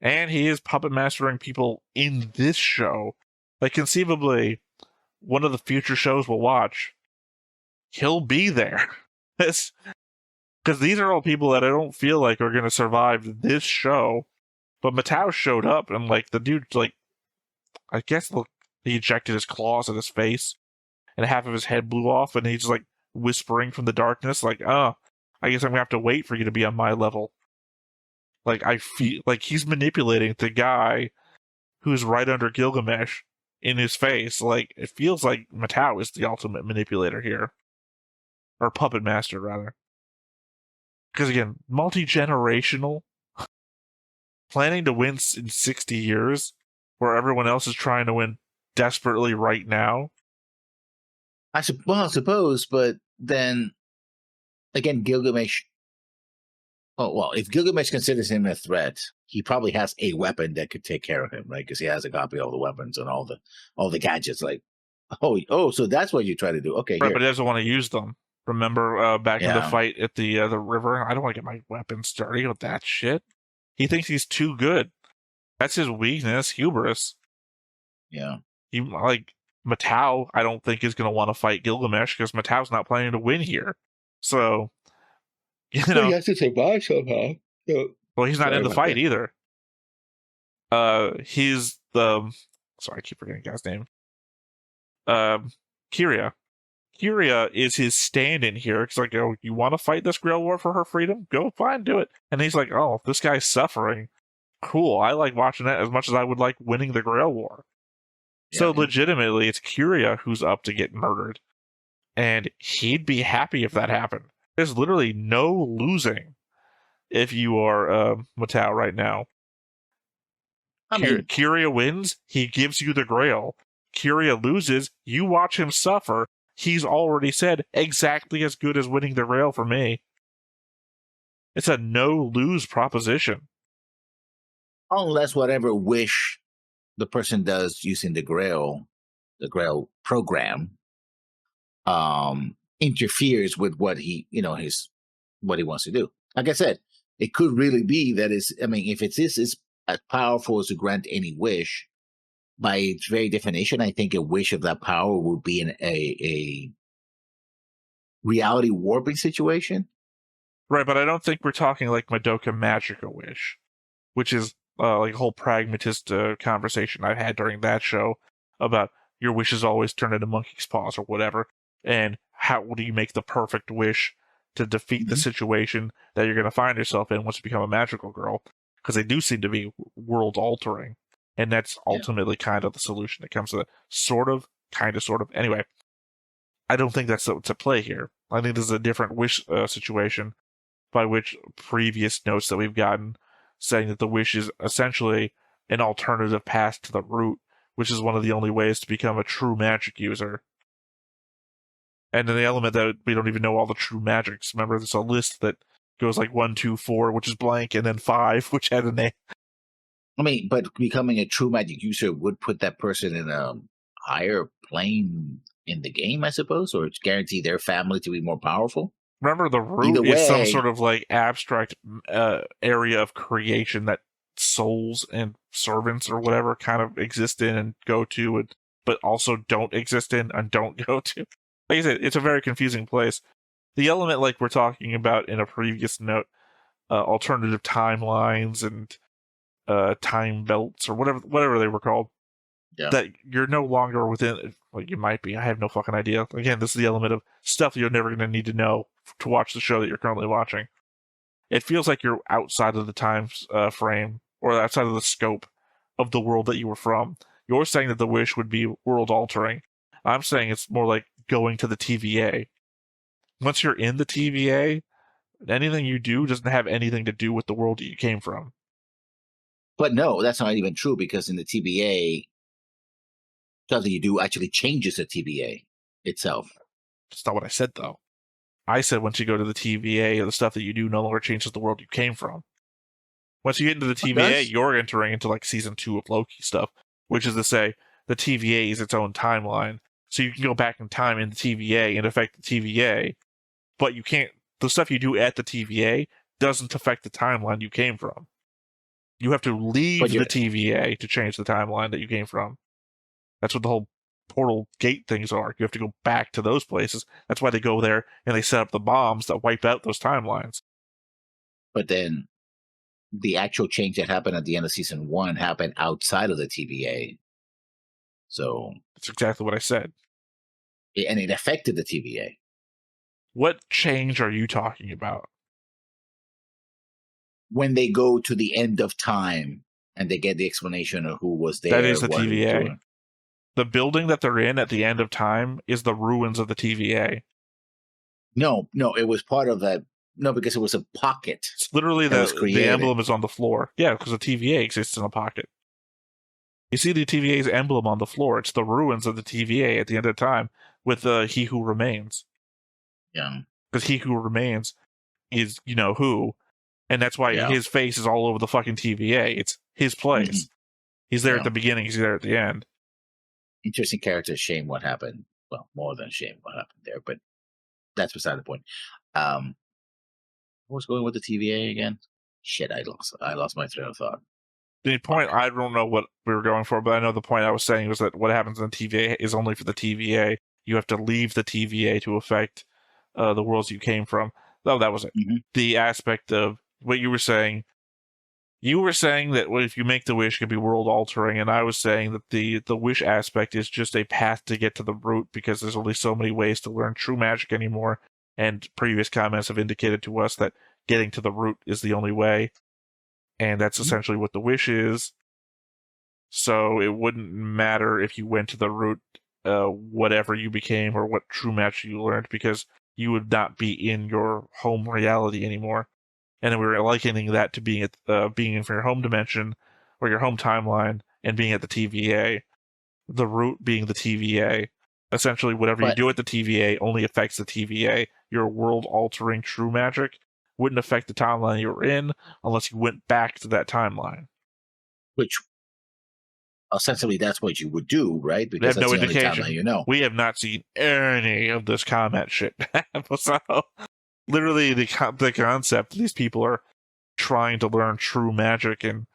And he is puppet mastering people in this show. Like, conceivably, one of the future shows we'll watch, he'll be there. Because these are all people that I don't feel like are going to survive this show. But Matau showed up, and, like, the dude, like, I guess he ejected his claws at his face, and half of his head blew off, and he's, like, whispering from the darkness, like, I guess I'm going to have to wait for you to be on my level. Like, I feel like he's manipulating the guy who's right under Gilgamesh in his face. Like, it feels like Matau is the ultimate manipulator here. Or puppet master, rather. Because, again, multi-generational, planning to win in 60 years, where everyone else is trying to win desperately right now. I suppose, but then, again, Gilgamesh... Oh, well, if Gilgamesh considers him a threat, he probably has a weapon that could take care of him, right? Because he has a copy of all the weapons and all the gadgets. Like, so that's what you try to do. Okay, right, but he doesn't want to use them. Remember back in the fight at the river? I don't want to get my weapons dirty with that shit. He thinks he's too good. That's his weakness, hubris. Yeah. Matau, I don't think is going to want to fight Gilgamesh because Matau's not planning to win here. So... he has to survive somehow. Well, he's not in the fight either. He's the... Sorry, I keep forgetting the guy's name. Kyria. Kyria is his stand-in here. It's like, you want to fight this Grail War for her freedom? Go fine, do it. And he's like, this guy's suffering. Cool, I like watching that as much as I would like winning the Grail War. Yeah, so legitimately, it's Kyria who's up to get murdered. And he'd be happy if that happened. There's literally no losing if you are Matau right now. Kyria wins, he gives you the Grail. Kyria loses, you watch him suffer. He's already said exactly as good as winning the Grail for me. It's a no-lose proposition. Unless whatever wish the person does using the Grail program, interferes with what he wants to do. Like I said, it could really be that if it is as powerful as to grant any wish, by its very definition, I think a wish of that power would be in a reality warping situation. Right, but I don't think we're talking like Madoka Magica Wish, which is like a whole pragmatist conversation I've had during that show about your wishes always turn into monkey's paws or whatever. And how do you make the perfect wish to defeat the situation that you're going to find yourself in once you become a magical girl? Because they do seem to be world-altering. And that's ultimately kind of the solution that comes to it. Sort of. Anyway, I don't think that's what's at play here. I think this is a different wish situation by which previous notes that we've gotten saying that the wish is essentially an alternative path to the root, which is one of the only ways to become a true magic user. And then the element that we don't even know all the true magics. Remember, there's a list that goes like 1, 2, 4, which is blank, and then 5, which had a name. But becoming a true magic user would put that person in a higher plane in the game, I suppose, or it's guarantee their family to be more powerful. Remember, the root is some sort of like abstract area of creation that souls and servants or whatever kind of exist in and go to, but also don't exist in and don't go to. Like I said, it's a very confusing place. The element, like we're talking about in a previous note, alternative timelines and time belts or whatever they were called, that you're no longer within. Well, you might be. I have no fucking idea. Again, this is the element of stuff you're never going to need to know to watch the show that you're currently watching. it feels like you're outside of the time frame or outside of the scope of the world that you were from. You're saying that the wish would be world altering. I'm saying it's more like going to the TVA. Once you're in the TVA, anything you do doesn't have anything to do with the world that you came from. But no, that's not even true, because in the TVA, something you do actually changes the TVA itself. That's not what I said, though. I said once you go to the TVA, the stuff that you do no longer changes the world you came from. Once you get into the TVA, you're entering into like season 2 of Loki stuff, which is to say the TVA is its own timeline. So you can go back in time in the TVA and affect the TVA, but you can't. The stuff you do at the TVA doesn't affect the timeline you came from. You have to leave the TVA to change the timeline that you came from. That's what the whole portal gate things are. You have to go back to those places. That's why they go there and they set up the bombs that wipe out those timelines. But then the actual change that happened at the end of season 1 happened outside of the TVA. So that's exactly what I said. And it affected the TVA. What change are you talking about? When they go to the end of time and they get the explanation of who was there. That is the TVA. The building that they're in at the end of time is the ruins of the TVA. No, it was part of that. No, because it was a pocket. It's literally the emblem is on the floor. Yeah, because the TVA exists in a pocket. You see the TVA's emblem on the floor. It's the ruins of the TVA at the end of time with He Who Remains. Yeah. Because He Who Remains is, you know, who. And that's why his face is all over the fucking TVA. It's his place. Mm-hmm. He's there at the beginning. He's there at the end. Interesting character. Shame what happened. Well, more than shame what happened there, but that's beside the point. What was going with the TVA again? Shit, I lost my train of thought. The point, I don't know what we were going for, but I know the point I was saying was that what happens in the TVA is only for the TVA. You have to leave the TVA to affect the worlds you came from. Oh, that was it. Mm-hmm. The aspect of what you were saying that if you make the wish, it can be world altering, and I was saying that the wish aspect is just a path to get to the root, because there's only so many ways to learn true magic anymore, and previous comments have indicated to us that getting to the root is the only way, and that's essentially what the wish is. So it wouldn't matter if you went to the root, whatever you became or what true magic you learned, because you would not be in your home reality anymore. And then we were likening that to being in your home dimension or your home timeline and being at the TVA. The root being the TVA. Essentially, whatever you do at the TVA only affects the TVA. Your world-altering true magic wouldn't affect the timeline you were in unless you went back to that timeline. Which, essentially, that's what you would do, right? Because that's no indication. Only timeline you know. We have not seen any of this comment shit. So, literally, the concept, these people are trying to learn true magic and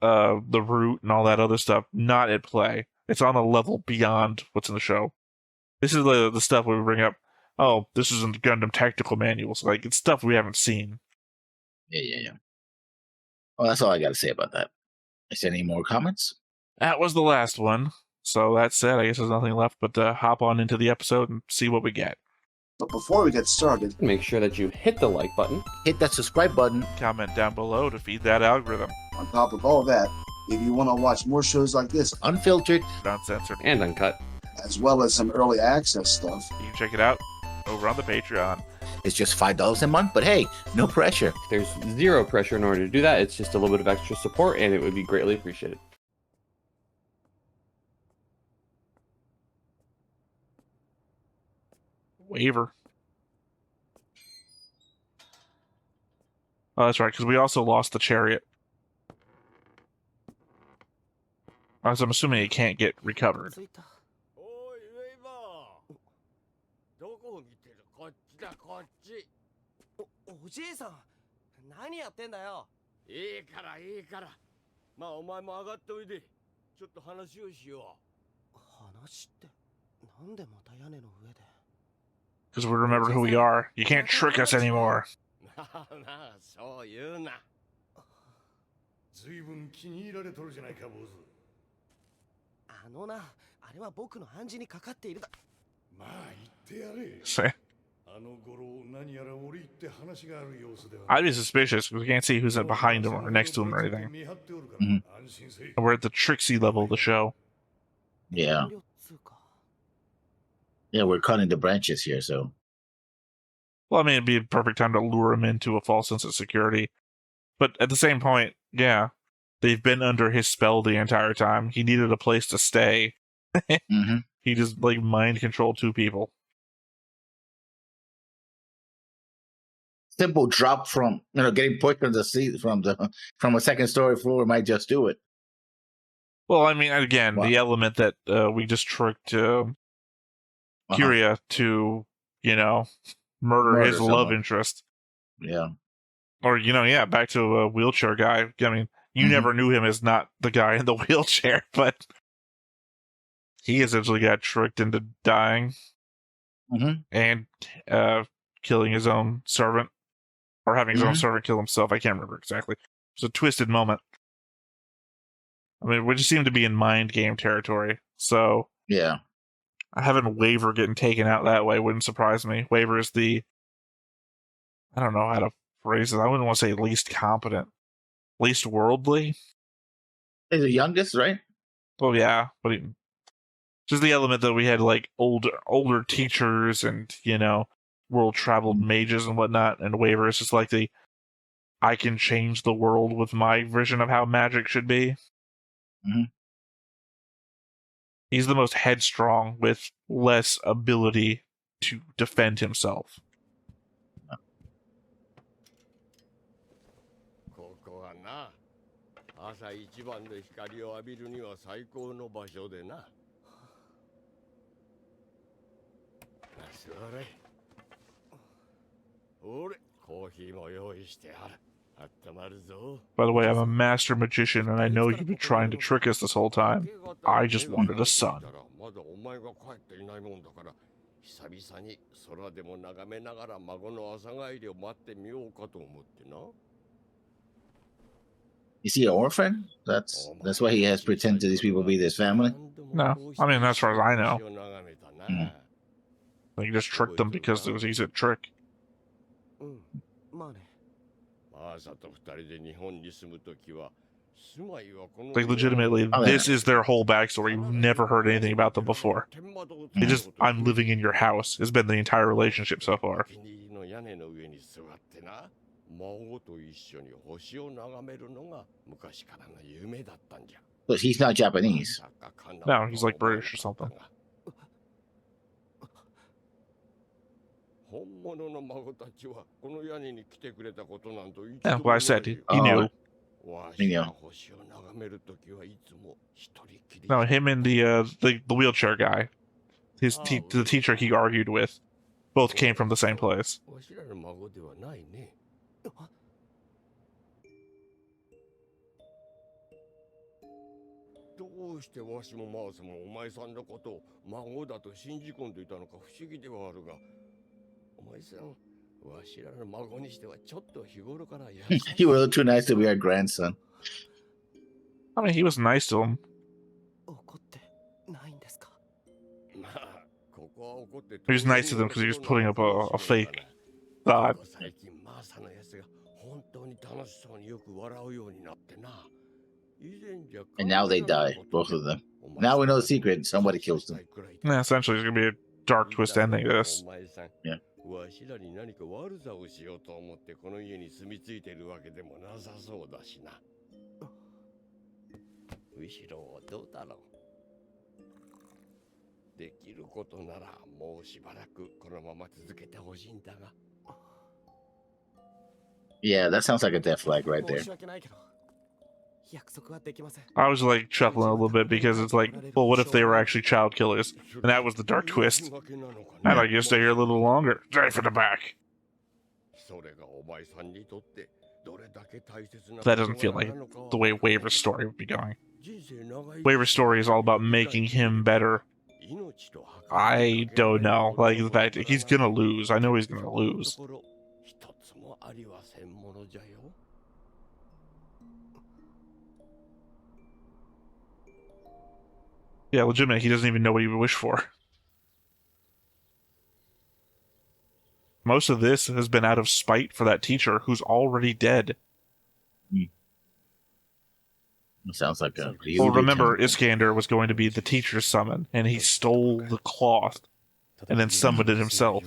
the root and all that other stuff, not at play. It's on a level beyond what's in the show. This is the stuff we bring up. Oh, this isn't Gundam technical manuals. Like, it's stuff we haven't seen. Yeah. Well, that's all I got to say about that. Is there any more comments? That was the last one. So that said, I guess there's nothing left but to hop on into the episode and see what we get. But before we get started, make sure that you hit the like button, hit that subscribe button, comment down below to feed that algorithm. On top of all that, if you want to watch more shows like this, unfiltered, uncensored, and uncut, as well as some early access stuff, you can check it out over on the Patreon. It's just $5 a month, but hey, no pressure. There's zero pressure in order to do that. It's just a little bit of extra support, and it would be greatly appreciated. Waiver. Oh, that's right, because we also lost the chariot. As I'm assuming it can't get recovered. Because we remember who we are. You can't trick us anymore. I'd be suspicious because we can't see who's behind him or next to him or anything. Mm-hmm. We're at the Trixie level of the show. Yeah. Yeah, we're cutting the branches here, so. Well, I mean, it'd be a perfect time to lure him into a false sense of security. But at the same point, yeah, they've been under his spell the entire time. He needed a place to stay. Mm-hmm. He just like mind controlled two people. Simple drop from getting pushed from the seat from a second story floor might just do it. Well, I mean, again, the element that we just tricked Kiria to, murder his someone. love interest. Yeah. Or, back to a wheelchair guy. I mean, you never knew him as not the guy in the wheelchair, but he essentially got tricked into dying and killing his own servant. Or having his own servant kill himself. I can't remember exactly. It's a twisted moment. I mean, we just seem to be in mind game territory. So, yeah. Having Waver getting taken out that way wouldn't surprise me. Waver is I don't know how to phrase it. I wouldn't want to say least competent. Least worldly? He's the youngest, right? Well, yeah. But just the element that we had, like, older teachers and, world-traveled mages and whatnot. And Waver is just like I can change the world with my vision of how magic should be. Mm-hmm. He's the most headstrong with less ability to defend himself. By the way, I'm a master magician, and I know you've been trying to trick us this whole time. I just wanted a son. Is he an orphan? That's why he has pretended these people be his family? No. I mean, as far as I know. He just tricked them because it was easy to trick. Like, legitimately, this is their whole backstory. You've never heard anything about them before. They just, I'm living in your house, has been the entire relationship so far. But he's not Japanese. No, he's like British or something. Yeah, well, I said he knew. He knew. No, him and the wheelchair guy, the teacher he argued with, both came from the same place. You were too nice to be our grandson. I mean, he was nice to him. He was nice to them because he was putting up a fake thought. And now they die, both of them. Now we know the secret. Somebody kills them. Yeah, essentially, it's going to be a dark twist ending to this. Yeah. Yeah, that sounds like a death flag right there. I was like chuckling a little bit because it's like, well, what if they were actually child killers? And that was the dark twist. I'd like you to stay here a little longer. Drive for the back. That doesn't feel like the way Waver's story would be going. Waver's story is all about making him better. I don't know. Like, the fact that he's gonna lose. I know he's gonna lose. Yeah, legitimate. He doesn't even know what he would wish for. Most of this has been out of spite for that teacher who's already dead. Sounds like a well, remember, Iskander was going to be the teacher's summon, and he stole the cloth and then summoned it himself.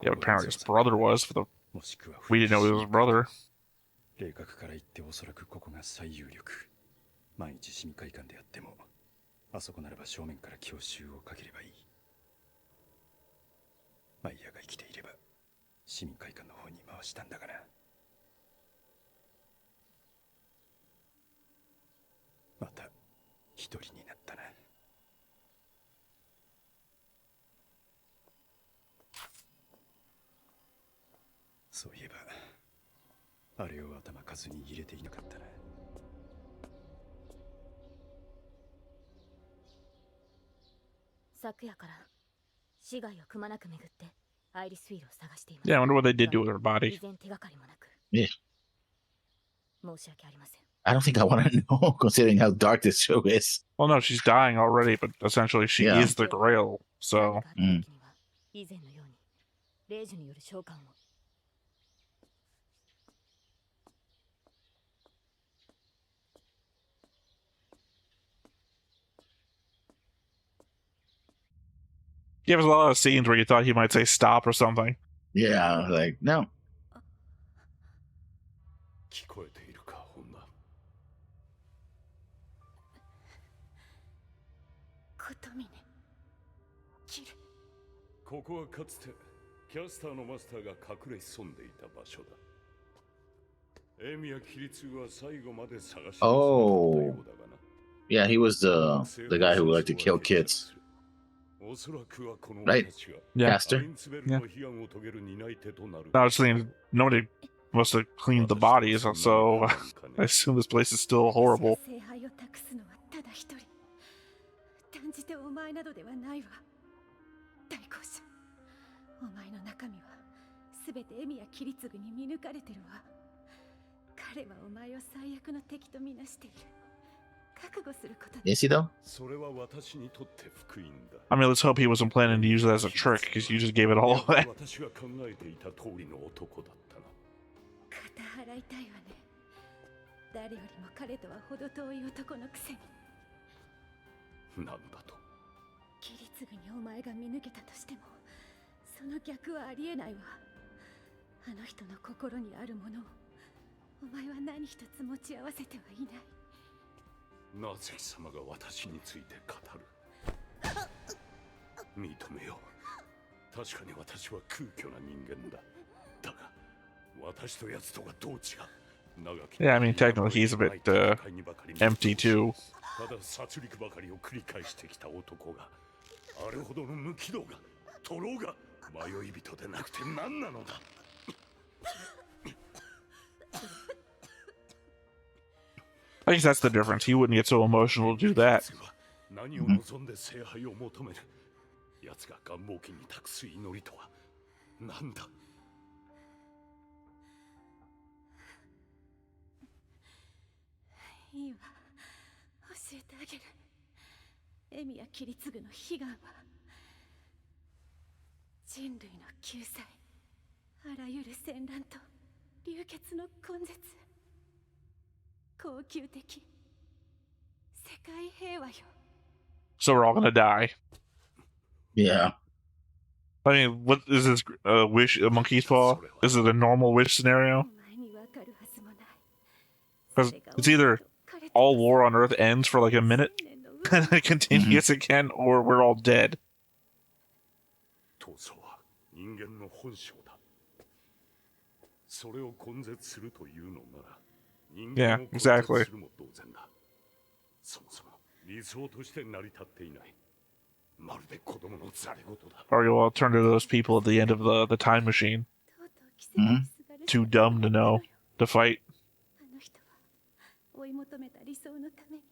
Yeah, apparently his brother was. We didn't know it was his brother. 霊覚から言っておそらくここが最有力。万一市民会館であっても、あそこならば正面から強襲をかければいい。マイヤが生きていれば、市民会館の方に回したんだがな。また一人になったな。そういえば。あれを頭数に入れていなかったな。昨夜から市街をくまなく巡ってアイリスフィールを探しています。Yeah, I wonder what they did to her body. 依然手がかりもなく。Yeah. 申し訳ありません。I don't think I want to know, considering how dark this show is. Well, no, she's dying already, but essentially she is the Grail, so. 以前のように霊樹による召喚を。He has a lot of scenes where you thought he might say stop or something. Yeah, like, no. 聞こえているか、女。琴峰、キル。ここはかつてキャスターのマスターが隠れ潜んでいた場所だ。エミやキリツは最後まで探し出したようだがな。Yeah, he was the guy who liked to kill kids. Right? Yeah. Caster? Yeah. I was thinking nobody must have cleaned the bodies, so I assume this place is still horrible. 断じてお前などではないわ。大公主、お前の中身はすべてエミやキリツグに見抜かれてるわ。彼はお前を最悪の敵とみなしている。Is he though? I mean, let's hope he wasn't planning to use it as a trick, because you just gave it all away. 誰よりも彼とは程遠い男のくせに。なんだと。キリツグにお前が見抜けたとしても、その逆はありえないわ。あの人の心にあるものを、お前は何一つ持ち合わせてはいない。なぜ貴様が私について語る？認めよう。確かに私は空虚な人間だ。だが、私と奴とがどう違う？ Yeah, I mean, technically he's a bit empty too. ただ殺戮ばかりを繰り返してきた男が、あれほどの無軌道が、徒労が迷い人でなくて何なのだ。I guess that's the difference. He wouldn't get so emotional to do that. 何を望んで聖杯を求める？奴が願望金に託す祈りとは何だ？いいわ、教えてあげる。エミやキリツグの悲願は人類の救済、あらゆる戦乱と流血の根絶、恒久的世界平和よ。 So we're all gonna die. Yeah. I mean, what is this wish? A monkey's paw? Is it a normal wish scenario? Because it's either all war on Earth ends for like a minute and then continues again, or we're all dead. Yeah, exactly. Or you'll turn to those people at the end of the time machine. Too dumb to know, to fight. 追い求めた理想のために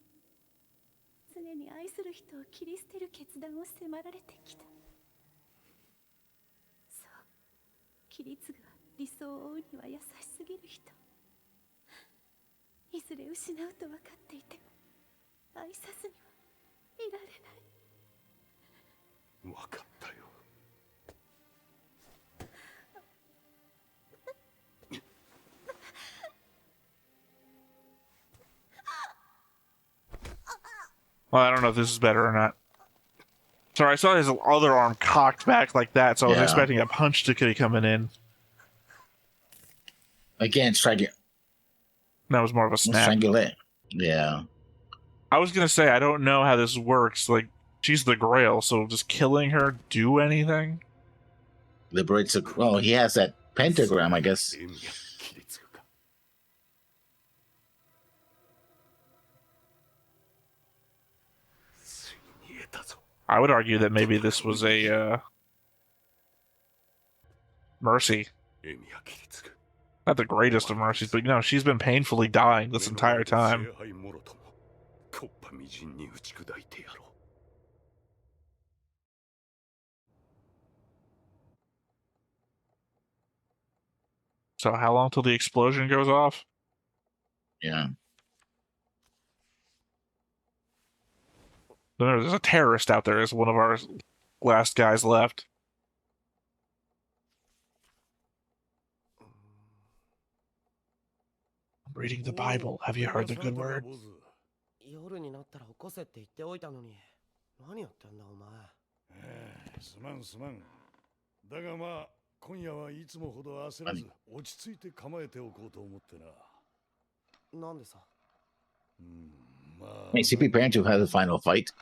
常に愛する人を切り捨てる決断を迫られてきた。そ切り継ぐは理想を追うには優しすぎる人。いずれ失うと分かっていても愛さずにはいられない。分かったよ。Well, I don't know if this is better or not. Sorry, I saw his other arm cocked back like that, so I was expecting a punch to be coming in. Again, striking. That was more of a snap. Strangulate. Yeah. I was gonna say, I don't know how this works. Like, she's the Grail, so does killing her do anything? Liberates a. Well, he has that pentagram, I guess. I would argue that maybe this was a mercy. Not the greatest of mercies, but you know, she's been painfully dying this entire time. So how long till the explosion goes off? Yeah. There's a terrorist out there as one of our last guys left. I'm reading the Bible. Have you heard the good word? 夜になったら起こせって言っておいたのに何やってんだお前。すまんすまん。だがまあ今夜はいつもほど焦らず落ち着いて構えておこうと思ってな。なんでさ。Hey, is he preparing to have the final fight?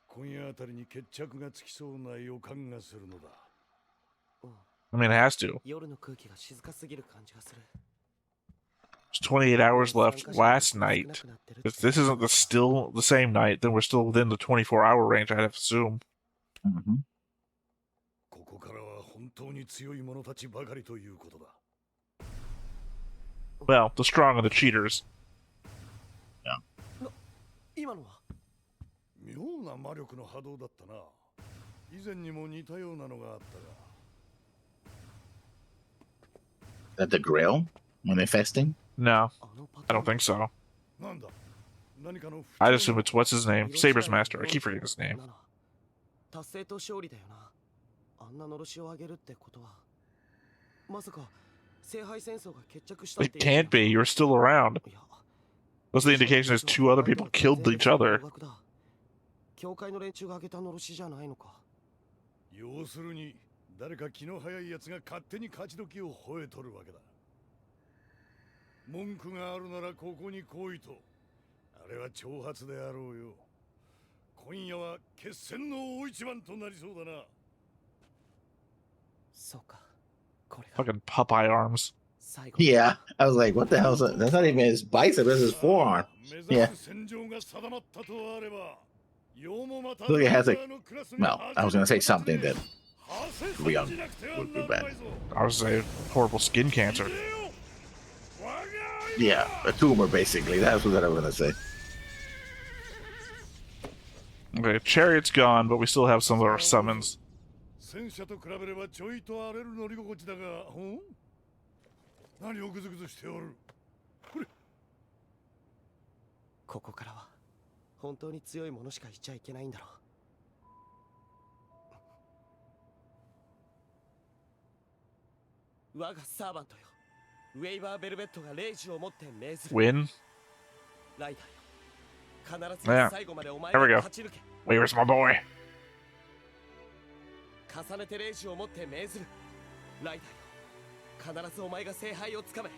今夜あたりに決着がつきそうな予感がするのだ。I mean, it has to. 夜の空気が静かすぎる感じがする。There's 28 hours left last night. If this isn't still the same night, then we're still within the 24-hour range, I'd assume. Mm-hmm. ここからは本当に強い者たちばかりということだ。Well, the strong are the cheaters. 今のは妙な魔力の波動だったな。以前にも似たようなのがあったが。That the Grail manifesting? No, I don't think so. なんだ。何かの I'd assume it's what's his name? Saber's master. I keep forgetting his name. 達成と勝利だよな。あんなのろしを上げるってことは。まさか聖杯戦争が決着したって。It can't be. You're still around. What's the indication is two other people killed each other? 教会の連中が上げたのろしじゃないのか。要するに誰か気の早いやつが勝手に勝ち時を吠えとるわけだ。文句があるならここに来いと。あれは挑発であろうよ。今夜は決戦の大一番となりそうだな。そうか。これが。Fucking Popeye arms. Yeah, I was like, what the hell is that? That's not even his bicep, that's his forearm. Yeah. Look, it has a. Well, I was going to say something that Leon would be bad. I was saying horrible skin cancer. Yeah, a tumor, basically. That's what I was going to say. Okay, Chariot's gone, but we still have some of our summons. 何をグズグズしておる。ここからは本当に強いものしかいちゃいけないんだろう。我がサーバントよ。ウェイバーベルベットがレイジを持って命ずる。Win? ライダーよ。必ず最後までお前が勝ち抜け。Where's my boy? 重ねてレイジを持って命ずる。ライダーよ。必ずお前が聖杯をつかめ。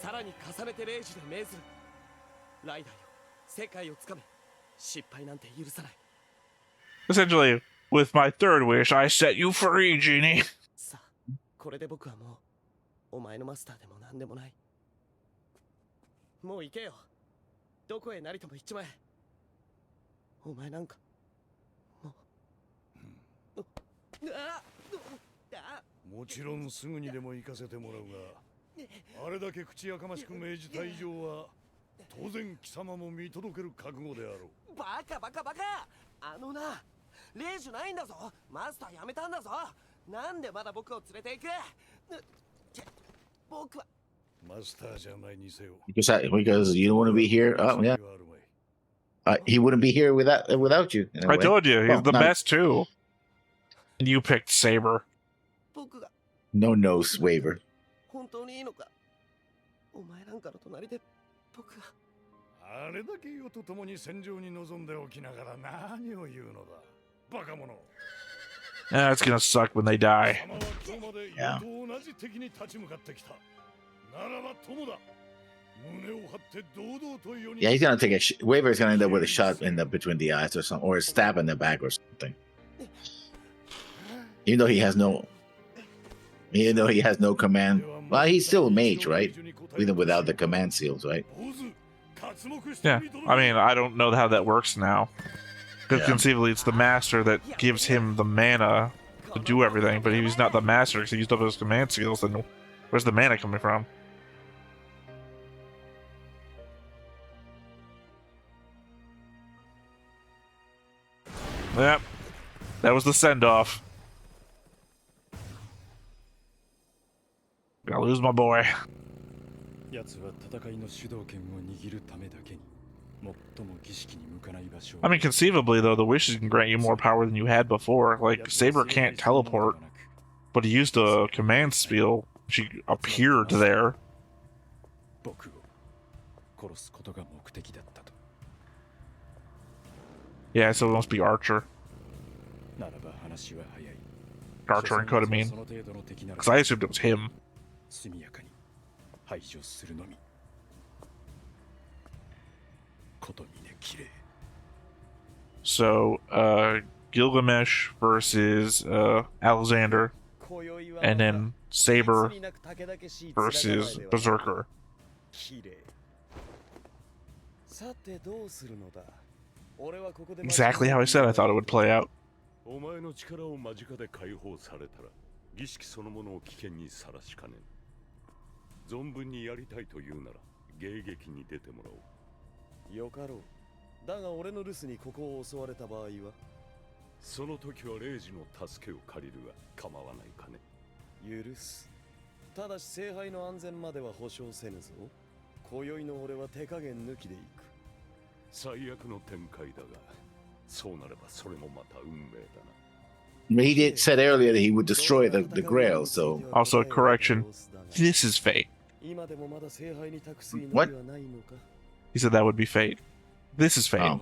さらに重ねてレイジで命ずる。ライダーよ、世界をつかめ。失敗なんて許さない。Essentially, with my third wish, I set you free, Genie. さあ、これで僕はもうお前のマスターでもなんでもない。もう行けよ。どこへなりとも行っちまえ。お前なんかもう。もちろんすぐにでも行かせてもらうが、あれだけ口やかましく命じた以上は当然貴様も見届ける覚悟であろう。バカバカバカ。あのな、レイジュないんだぞ。マスター辞めたんだぞ。なんでまだ僕を連れて行く？僕は Because you don't want to be here. Oh yeah, he wouldn't be here without you. In a I way. told you, he's Well, the not- best too. And you picked Saber. 僕が No nose waiver. 本当にいいのか？お前なんかの隣で僕が。あれだけ世と共に戦場に臨んでおきながら何を言うのだ。バカ者。 It's gonna suck when they die. 貴様は今日まで世と同じ敵に立ち向かってきた。ならば友だ。胸を張って堂々と世に。 Yeah, he's gonna take waiver is gonna end up with a shot in between the eyes or something, or a stab in the back or something. Even though he has no command. Well, he's still a mage, right? Even without the command seals, right? Yeah, I mean, I don't know how that works now. Because conceivably, it's the master that gives him the mana to do everything, but if he's not the master because he used up his command skills, then where's the mana coming from? Yep, that was the send-off. Gonna lose my boy. 奴は戦いの主導権を握るためだけに最も儀式に向かない場所を I mean, conceivably, though, the wishes can grant you more power than you had before. Like, Saber can't teleport, but he used a command spell. She appeared there. 僕を殺すことが目的だったと Yeah, so it must be Archer. ならば話は早い Archer and Kodamine. その程度の敵なら Because I assumed it was him. 速やかに排除するのみことみねきれい So, Gilgamesh versus Alexander, and then Saber versus Berserker. きれい。さてどうするのだ？俺はここで Exactly how I said I thought it would play out. お前の力を間近で解放されたら儀式そのものを危険にさらしかねん存分にやりたいというなら迎撃に出てもらおうよかろうだが俺の留守にここを襲われた場合はその時はレイジの助けを借りるが構わないかね許すただし聖杯の安全までは保証せぬぞ今宵の俺は手加減抜きでいく最悪の展開だがそうなればそれもまた運命だな Said earlier that he would destroy the Grail, so... Also, correction. This is fate. What? He said that would be fate. This is fate. Oh.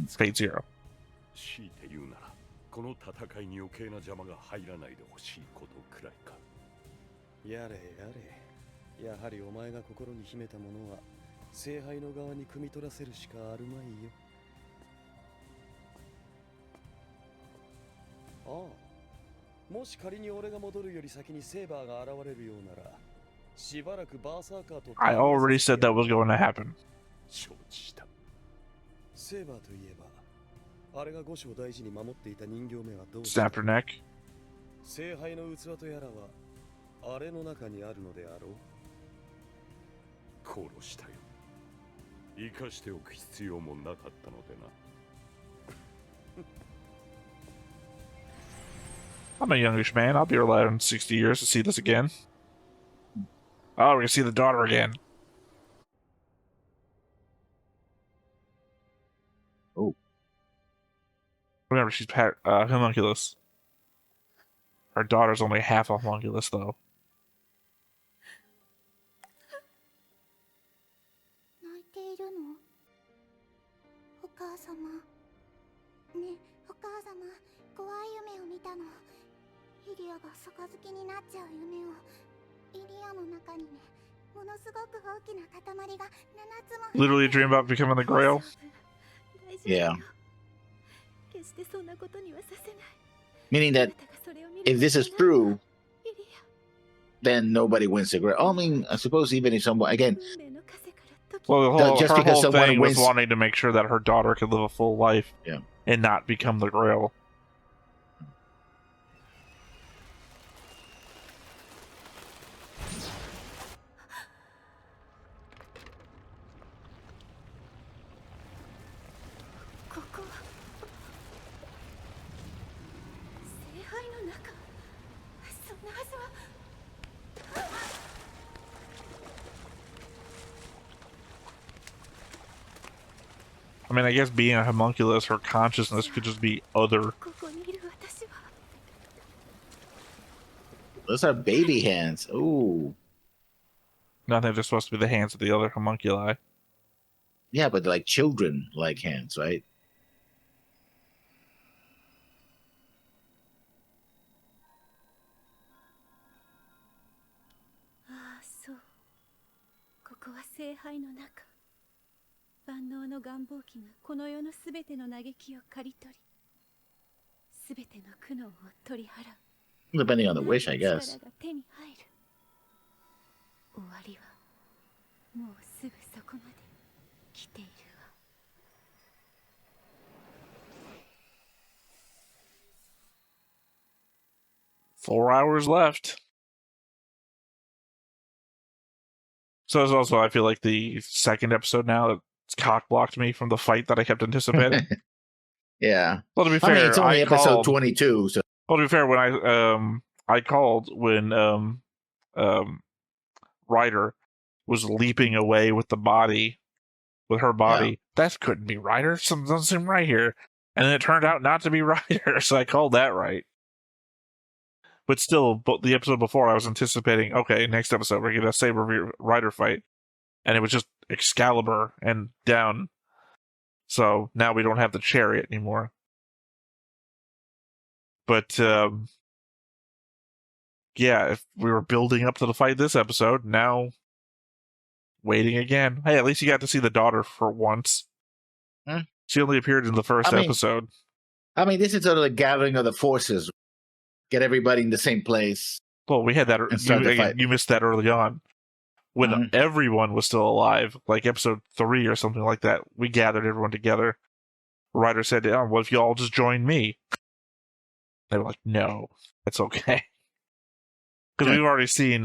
Fate Zero. 強いて言うならこの戦いに余計な邪魔が入らないでほしいことくらいかやれやれやはりお前が心に秘めたものは聖杯の側に汲み取らせるしかあるまいよああもし仮に俺が戻るより先にセーバーが現れるようならしばらくバーサーカーと I already said that was going to happen. 承知したセーバーといえばあれが五章大事に守っていた人形目はどう Snap her neck. 聖杯の器とやらはあれの中にあるのであろう殺したよ生かしておく必要もなかったのでな I'm a youngish man. I'll be alive in 60 years to see this again. Oh, we're gonna see the daughter again. Oh. Remember, she's homunculus. Her daughter's only half a homunculus, though. 泣いているの？お母様。ね、お母様、怖い夢を見たの。イリアが杯になっちゃう夢を。イリアの中にね、ものすごく大きな塊が7つも。 Literally a dream about becoming the Grail? Yeah. Meaning that if this is true, then nobody wins the Grail. I mean, I suppose even if someone, again, Well, the just her because whole someone thing was wins- wanting to make sure that her daughter could live a full life Yeah. and not become the Grail. mean, I guess being a homunculus, her consciousness could just be other. ここにいる私は Those are baby hands. Ooh. Not that they're supposed to be the hands of the other homunculi. Yeah, but they're like children like hands, right? ああそうここは聖杯の中万能の願望機がこの世のすべての嘆きを刈り取りすべての苦悩を取り払う Depending on the wish, I guess. 力が手に入る終わりはもうすぐそこまで来ているわ 4 hours left. So it's also, I feel like the second episode now that's cock blocked me from the fight that I kept anticipating. Yeah. Well, to be I fair, mean, it's only episode called, 22, so well, to be fair, when I called when Ryder was leaping away with the body, with her body. Yeah. That couldn't be Ryder. Something doesn't seem right here. And then it turned out not to be Ryder, so I called that right. But still, the episode before, I was anticipating, okay, next episode, we're going to get a Saber Ryder fight. And it was just Excalibur and down. So now we don't have the chariot anymore. But, yeah, if we were building up to the fight this episode, now waiting again. Hey, at least you got to see the daughter for once. Hmm? She only appeared in the first episode. I mean, this is sort of the gathering of the forces. Get everybody in the same place. Well, we had that. You missed that early on. When everyone was still alive, like episode 3 or something like that, we gathered everyone together. Ryder said, "Oh, what if you all just join me?" They were like, "No, that's okay." Because we've already seen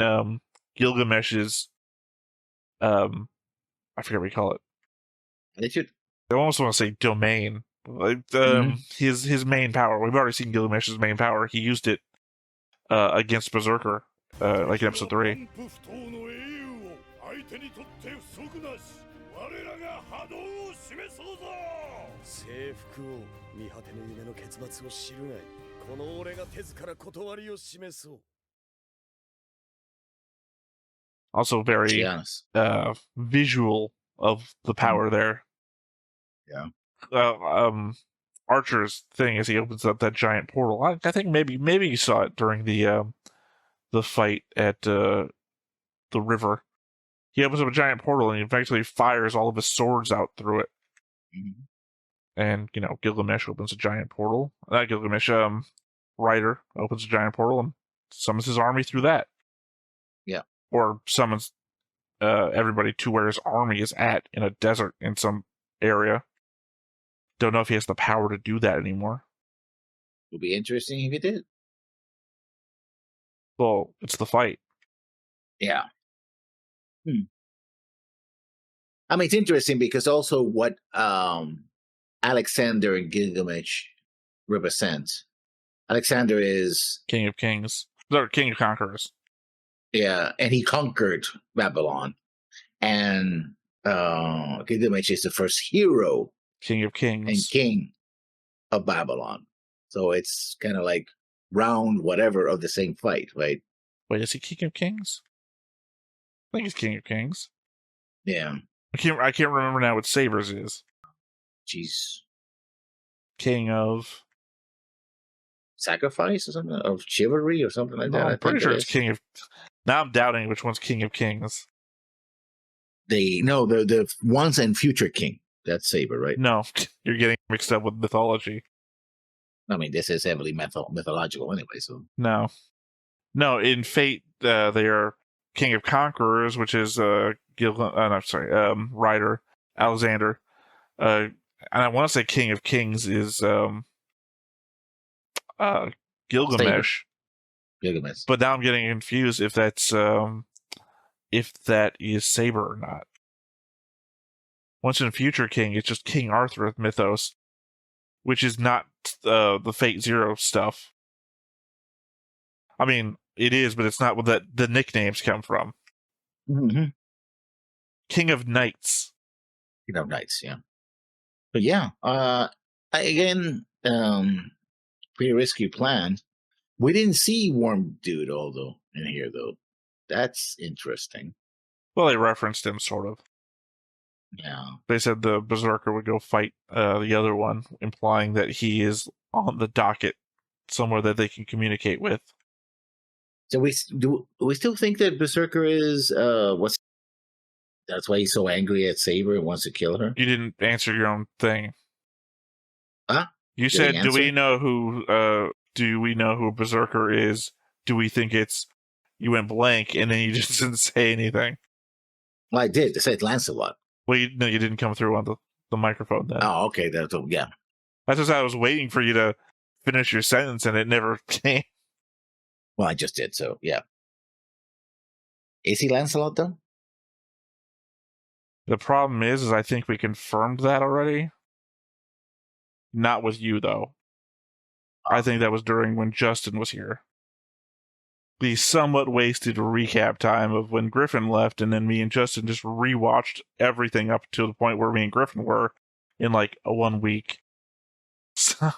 Gilgamesh's, I forget what we call it. They should. I almost want to say domain. Like his main power. We've already seen Gilgamesh's main power. He used it against Berserker, like in episode 3. Also very visual of the power there. Yeah. Archer's thing is he opens up that giant portal. I think maybe you saw it during the fight at the river. He opens up a giant portal and he eventually fires all of his swords out through it. Mm-hmm. And Gilgamesh opens a giant portal. Not Gilgamesh, Ryder opens a giant portal and summons his army through that. Yeah. Or summons everybody to where his army is at in a desert in some area. Don't know if he has the power to do that anymore. It would be interesting if he did. Well, it's the fight. Yeah. I mean, it's interesting because also what Alexander and Gilgamesh represent. Alexander is King of Kings. Or King of Conquerors. Yeah, and he conquered Babylon. And Gilgamesh is the first hero. King of Kings. And king of Babylon. So it's kind of like round whatever of the same fight, right? Wait, is he King of Kings? I think he's King of Kings. Yeah. I can't remember now what Sabers is. Jeez. King of Sacrifice or something? Of chivalry or something like that? I'm pretty sure it's King of... Now I'm doubting which one's King of Kings. The once and future king. That's Saber, right? No, you're getting mixed up with mythology. I mean, this is heavily mythological anyway, so... No, in Fate, they are King of Conquerors, which is Ryder, Alexander. And I want to say King of Kings is Gilgamesh. Gilgamesh. But now I'm getting confused if that's if that is Saber or not. Once in Future King, it's just King Arthur of mythos, which is not the Fate Zero stuff. I mean, it is, but it's not what the nicknames come from. Mm-hmm. King of Knights. King of Knights, yeah. But yeah, again, pretty risky plan. We didn't see Warm Dude, although in here though. That's interesting. Well, they referenced him sort of. Yeah. They said the Berserker would go fight the other one, implying that he is on the docket somewhere that they can communicate with. So we still think that Berserker is that's why he's so angry at Saber and wants to kill her? You didn't answer your own thing. Huh? You said, "Do we know who Berserker is? Do we think it's?" You went blank, and then you just didn't say anything. Well, I did. I said Lancelot. Well, you didn't come through on the microphone then. Oh, okay. Yeah. That's just I was waiting for you to finish your sentence, and it never came. Well, I just did, so yeah. Is he Lancelot though? The problem is I think we confirmed that already. Not with you though. I think that was during when Justin was here. The somewhat wasted recap time of when Griffin left, and then me and Justin just rewatched everything up to the point where me and Griffin were in like a 1 week. So,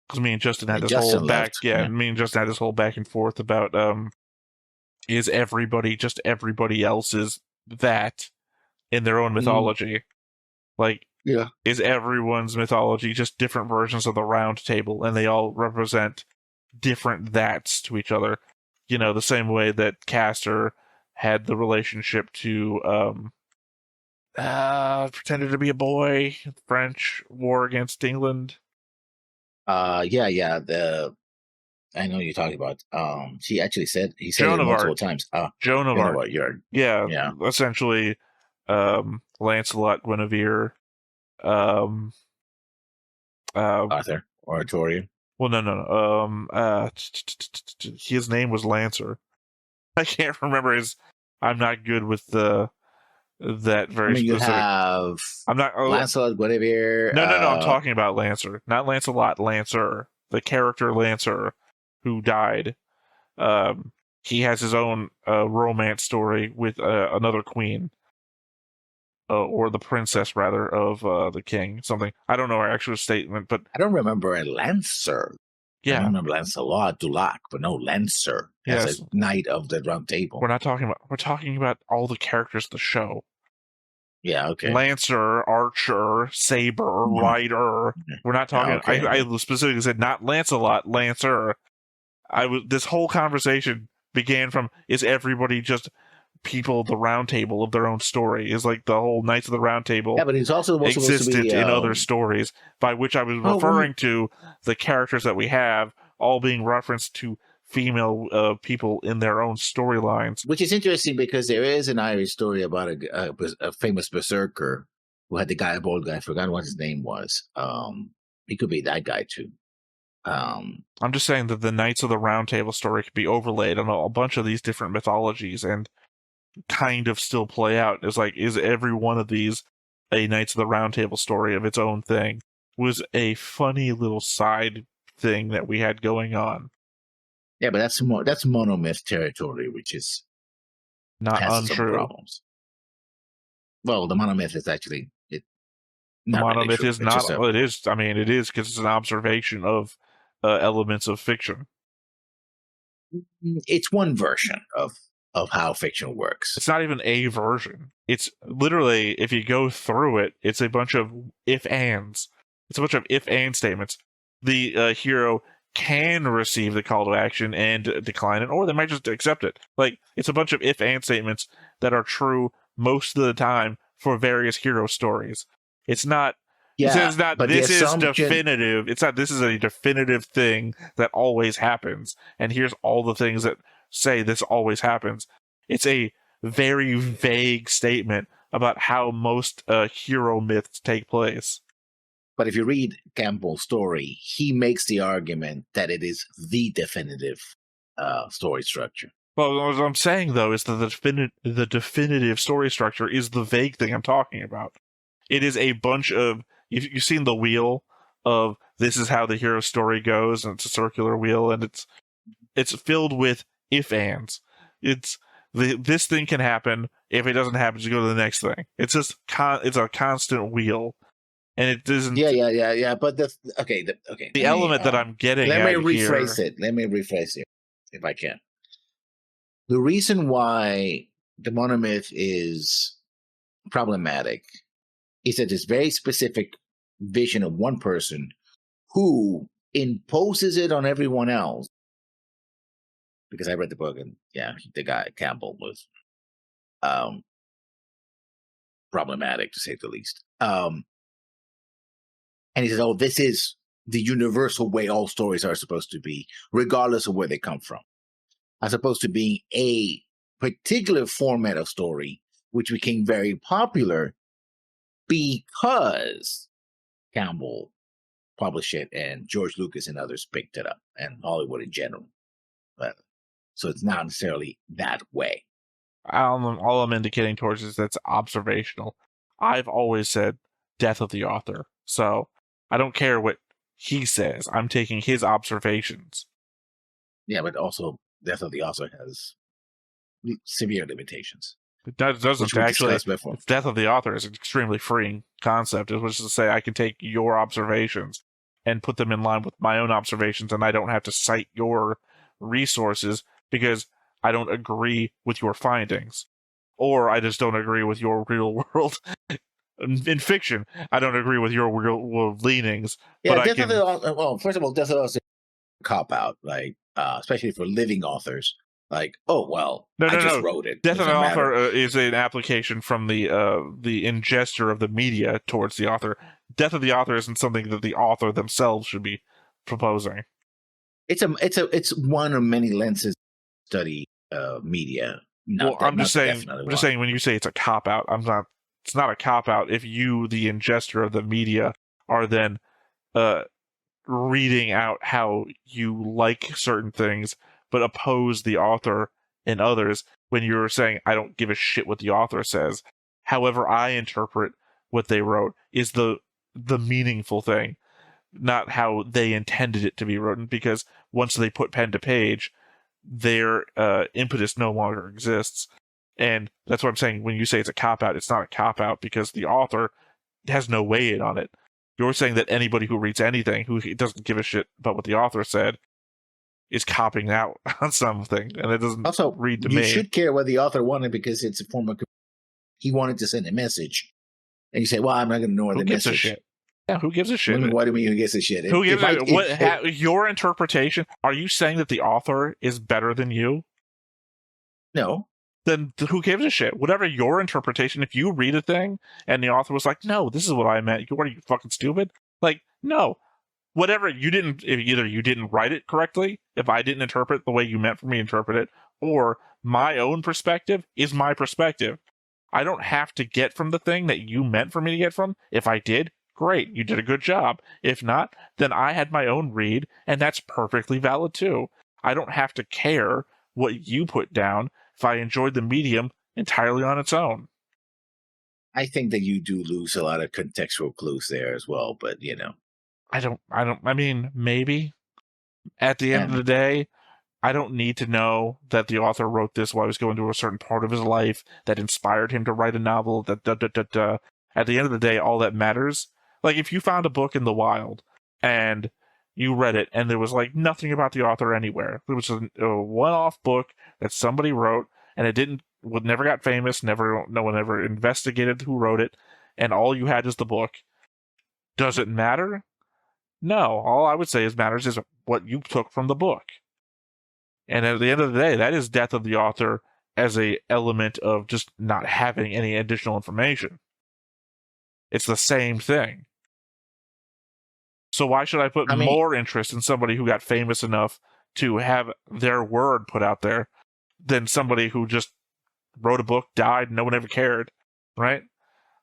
because me and Justin had this Justin whole left, me and Justin had this whole back and forth about is everybody just everybody else's that in their own mythology? Like, yeah, is everyone's mythology just different versions of the round table, and they all represent different that's to each other? You know, the same way that Castor had the relationship to pretended to be a boy, French war against England. yeah. I know you're talking about. She actually said he said Joan it of multiple Arc. times. Joan of Arc. Yeah. Essentially, Lancelot, Guinevere, Arthur or Artorian. Well, no. His name was Lancer. I can't remember his. I'm not good with that very You specific. have. I'm not. Lancelot, Guinevere. No. I'm talking about Lancer, not Lancelot. Lancer, the character Lancer, who died. He has his own romance story with another queen. Or the princess, rather, of the king. Something. I don't know her actual statement, but... I don't remember a Lancer. Yeah. I remember Lancelot, Dulac, but no Lancer as a knight of the Round Table. We're talking about all the characters of the show. Yeah, okay. Lancer, Archer, Saber, Rider. We're not talking... Okay. I specifically said not Lancelot, Lancer. This whole conversation began from, is everybody just... people of the Round Table of their own story? Is like the whole Knights of the Round Table. Yeah, but it's also existed in other stories, by which I was referring to the characters that we have all being referenced to female people in their own storylines. Which is interesting because there is an Irish story about a famous berserker who had a bald guy. I forgot what his name was. He could be that guy too. I'm just saying that the Knights of the Round Table story could be overlaid on a bunch of these different mythologies and kind of still play out. It's like, is every one of these a Knights of the Round Table story of its own thing? Was a funny little side thing that we had going on. Yeah, but that's monomyth territory, which is not untrue. Problems. Well, the monomyth is actually the monomyth really is not. Well, it is. I mean, it is because it's an observation of elements of fiction. It's one version of how fiction works. It's not even a version. It's literally, if you go through it, it's a bunch of if-ands. It's a bunch of if-and statements. The hero can receive the call to action and decline it, or they might just accept it. Like, it's a bunch of if-and statements that are true most of the time for various hero stories. It's not... Yeah, it's not, this is definitive. It's not, this is a definitive thing that always happens, and here's all the things that say this always happens. It's a very vague statement about how most hero myths take place. But if you read Campbell's story, he makes the argument that it is the definitive story structure. Well, what I'm saying, though, is that the definitive story structure is the vague thing I'm talking about. It is a bunch of... You've seen the wheel of this is how the hero story goes, and it's a circular wheel, and it's filled with if-ands. It's this thing can happen. If it doesn't happen, you go to the next thing. It's just it's a constant wheel, and it doesn't. Yeah. But the element that I'm getting let me at rephrase here. it. Let me rephrase it, if I can. The reason why the monomyth is problematic is that this very specific vision of one person who imposes it on everyone else. Because I read the book, and the guy Campbell was problematic, to say the least. And he says, "Oh, this is the universal way all stories are supposed to be, regardless of where they come from, as opposed to being a particular format of story, which became very popular because Campbell published it and George Lucas and others picked it up, and Hollywood in general. So it's not necessarily that way." All I'm indicating towards is that's observational. I've always said death of the author. So I don't care what he says. I'm taking his observations. Yeah, but also death of the author has severe limitations. It doesn't actually. Death of the author is an extremely freeing concept, which is to say I can take your observations and put them in line with my own observations, and I don't have to cite your resources because I don't agree with your findings, or I just don't agree with your real world. In fiction, I don't agree with your real world leanings. Yeah, first of all, death of the author cop out, like especially for living authors. Like, oh well, I just wrote it. Death of the author is an application from the ingester of the media towards the author. Death of the author isn't something that the author themselves should be proposing. It's one of many lenses study media. I'm just saying when you say it's a cop out, it's not a cop out if you, the ingester of the media, are then reading out how you like certain things but oppose the author in others, when you're saying I don't give a shit what the author says. However I interpret what they wrote is the meaningful thing, not how they intended it to be written, because once they put pen to page, their impetus no longer exists. And that's what I'm saying. When you say it's a cop-out, it's not a cop-out because the author has no weight in on it. You're saying that anybody who reads anything, who doesn't give a shit about what the author said, is copping out on something, and it doesn't also read to me. You should care what the author wanted because it's a form of... He wanted to send a message. And you say, well, I'm not going to know the message. Who gives a shit? Yeah, who gives a shit? What do you mean who gives a shit? Who gives your interpretation? Are you saying that the author is better than you? No. Then who gives a shit? Whatever your interpretation, if you read a thing and the author was like, no, this is what I meant. What are you, fucking stupid? Like, no. Whatever, either you didn't write it correctly, if I didn't interpret the way you meant for me to interpret it, or my own perspective is my perspective. I don't have to get from the thing that you meant for me to get from. If I did, great, you did a good job. If not, then I had my own read, and that's perfectly valid too. I don't have to care what you put down if I enjoyed the medium entirely on its own. I think that you do lose a lot of contextual clues there as well, but you know. I mean, maybe. At the end of the day, I don't need to know that the author wrote this while he was going through a certain part of his life that inspired him to write a novel. At the end of the day, all that matters. Like, if you found a book in the wild and you read it and there was like nothing about the author anywhere, it was a one-off book that somebody wrote and never got famous, no one ever investigated who wrote it, and all you had is the book. Does it matter? No. All I would say matters is what you took from the book. And at the end of the day, that is death of the author as a element of just not having any additional information. It's the same thing. So why should I put more interest in somebody who got famous enough to have their word put out there than somebody who just wrote a book, died, no one ever cared, right?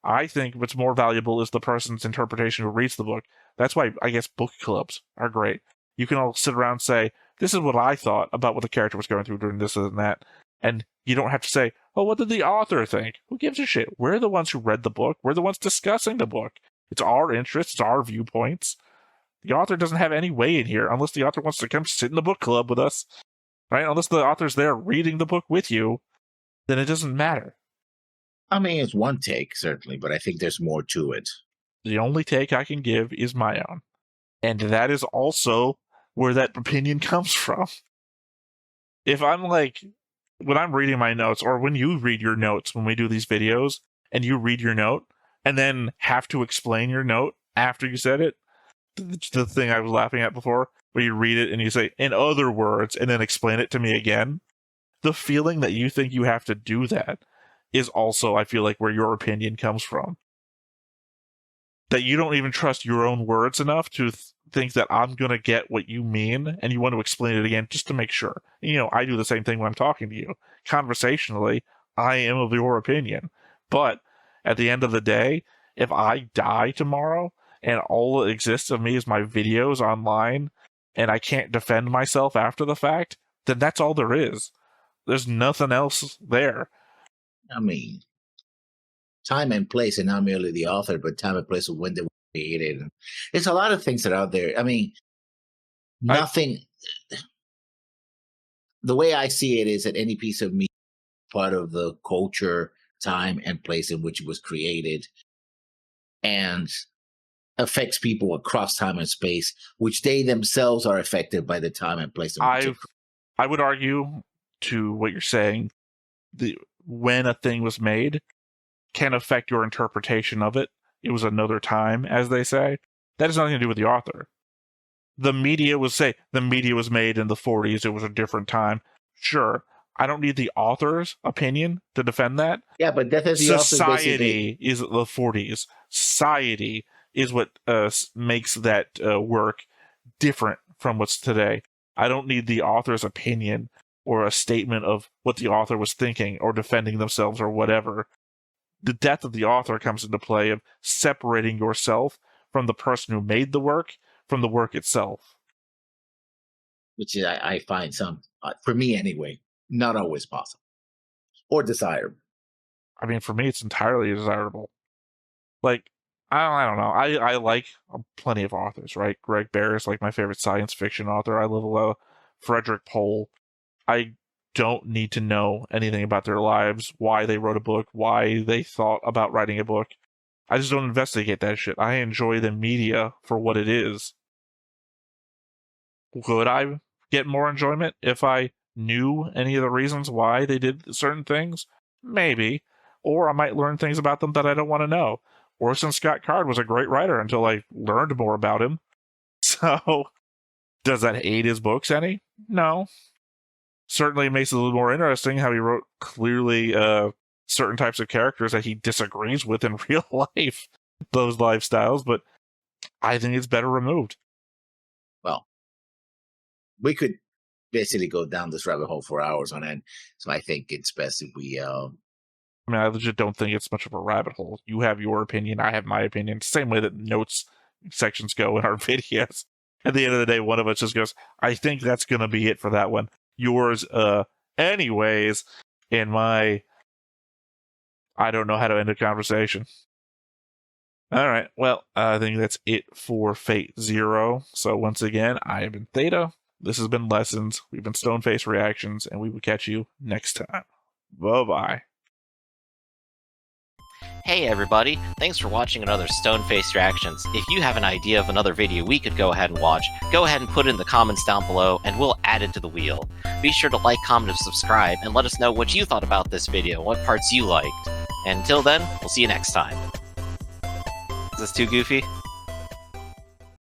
I think what's more valuable is the person's interpretation who reads the book. That's why I guess book clubs are great. You can all sit around and say, this is what I thought about what the character was going through during this and that. And you don't have to say, oh, what did the author think? Who gives a shit? We're the ones who read the book. We're the ones discussing the book. It's our interests, it's our viewpoints. The author doesn't have any way in here unless the author wants to come sit in the book club with us, right? Unless the author's there reading the book with you. then it doesn't matter. I mean, it's one take, certainly, but I think there's more to it. The only take I can give is my own. And that is also where that opinion comes from. If I'm like, when I'm reading my notes, or when you read your notes when we do these videos, and you read your note, and then have to explain your note after you said it, the thing I was laughing at before, where you read it and you say, in other words, and then explain it to me again, the feeling that you think you have to do that is also, I feel like, where your opinion comes from. That you don't even trust your own words enough to think that I'm going to get what you mean, and you want to explain it again just to make sure. You know, I do the same thing when I'm talking to you. Conversationally, I am of your opinion. But at the end of the day, if I die tomorrow, and all that exists of me is my videos online, and I can't defend myself after the fact, then that's all there is. There's nothing else there. I mean, time and place, and not merely the author, but time and place of when they were created. There's a lot of things that are out there. I mean, nothing. The way I see it is that any piece of media is part of the culture, time, and place in which it was created, and affects people across time and space, which they themselves are affected by the time and place. I would argue to what you're saying. When a thing was made can affect your interpretation of it. It was another time, as they say. That has nothing to do with the author. The media was made in the 40s. It was a different time. Sure, I don't need the author's opinion to defend that. Yeah, but that is the society is the 40s. Society is what makes that work different from what's today. I don't need the author's opinion or a statement of what the author was thinking or defending themselves or whatever. The death of the author comes into play of separating yourself from the person who made the work from the work itself. Which I find for me anyway, not always possible or desirable. I mean, for me, it's entirely desirable. Like, I don't know. I like plenty of authors, right? Greg Bear is like my favorite science fiction author. I love Frederick Pohl. I don't need to know anything about their lives, why they wrote a book, why they thought about writing a book. I just don't investigate that shit. I enjoy the media for what it is. Could I get more enjoyment if I knew any of the reasons why they did certain things? Maybe. Or I might learn things about them that I don't want to know. Orson Scott Card was a great writer until I learned more about him. So, does that aid his books any? No. Certainly makes it a little more interesting how he wrote clearly certain types of characters that he disagrees with in real life, those lifestyles, but I think it's better removed. Well, we could basically go down this rabbit hole for hours on end, so I think it's best if we... I mean, I legit don't think it's much of a rabbit hole. You have your opinion, I have my opinion. Same way that notes sections go in our videos. At the end of the day, one of us just goes, I think that's going to be it for that one. Yours, anyways, in my... I don't know how to end a conversation. All right, well, I think that's it for Fate Zero. So once again, I have been Theta. This has been Lessons. We've been Stoneface Reactions, and we will catch you next time. Bye-bye. Hey everybody, thanks for watching another Stoneface Reactions. If you have an idea of another video we could go ahead and watch, go ahead and put it in the comments down below and we'll add it to the wheel. Be sure to like, comment, and subscribe, and let us know what you thought about this video, what parts you liked. And until then, we'll see you next time. Is this too goofy?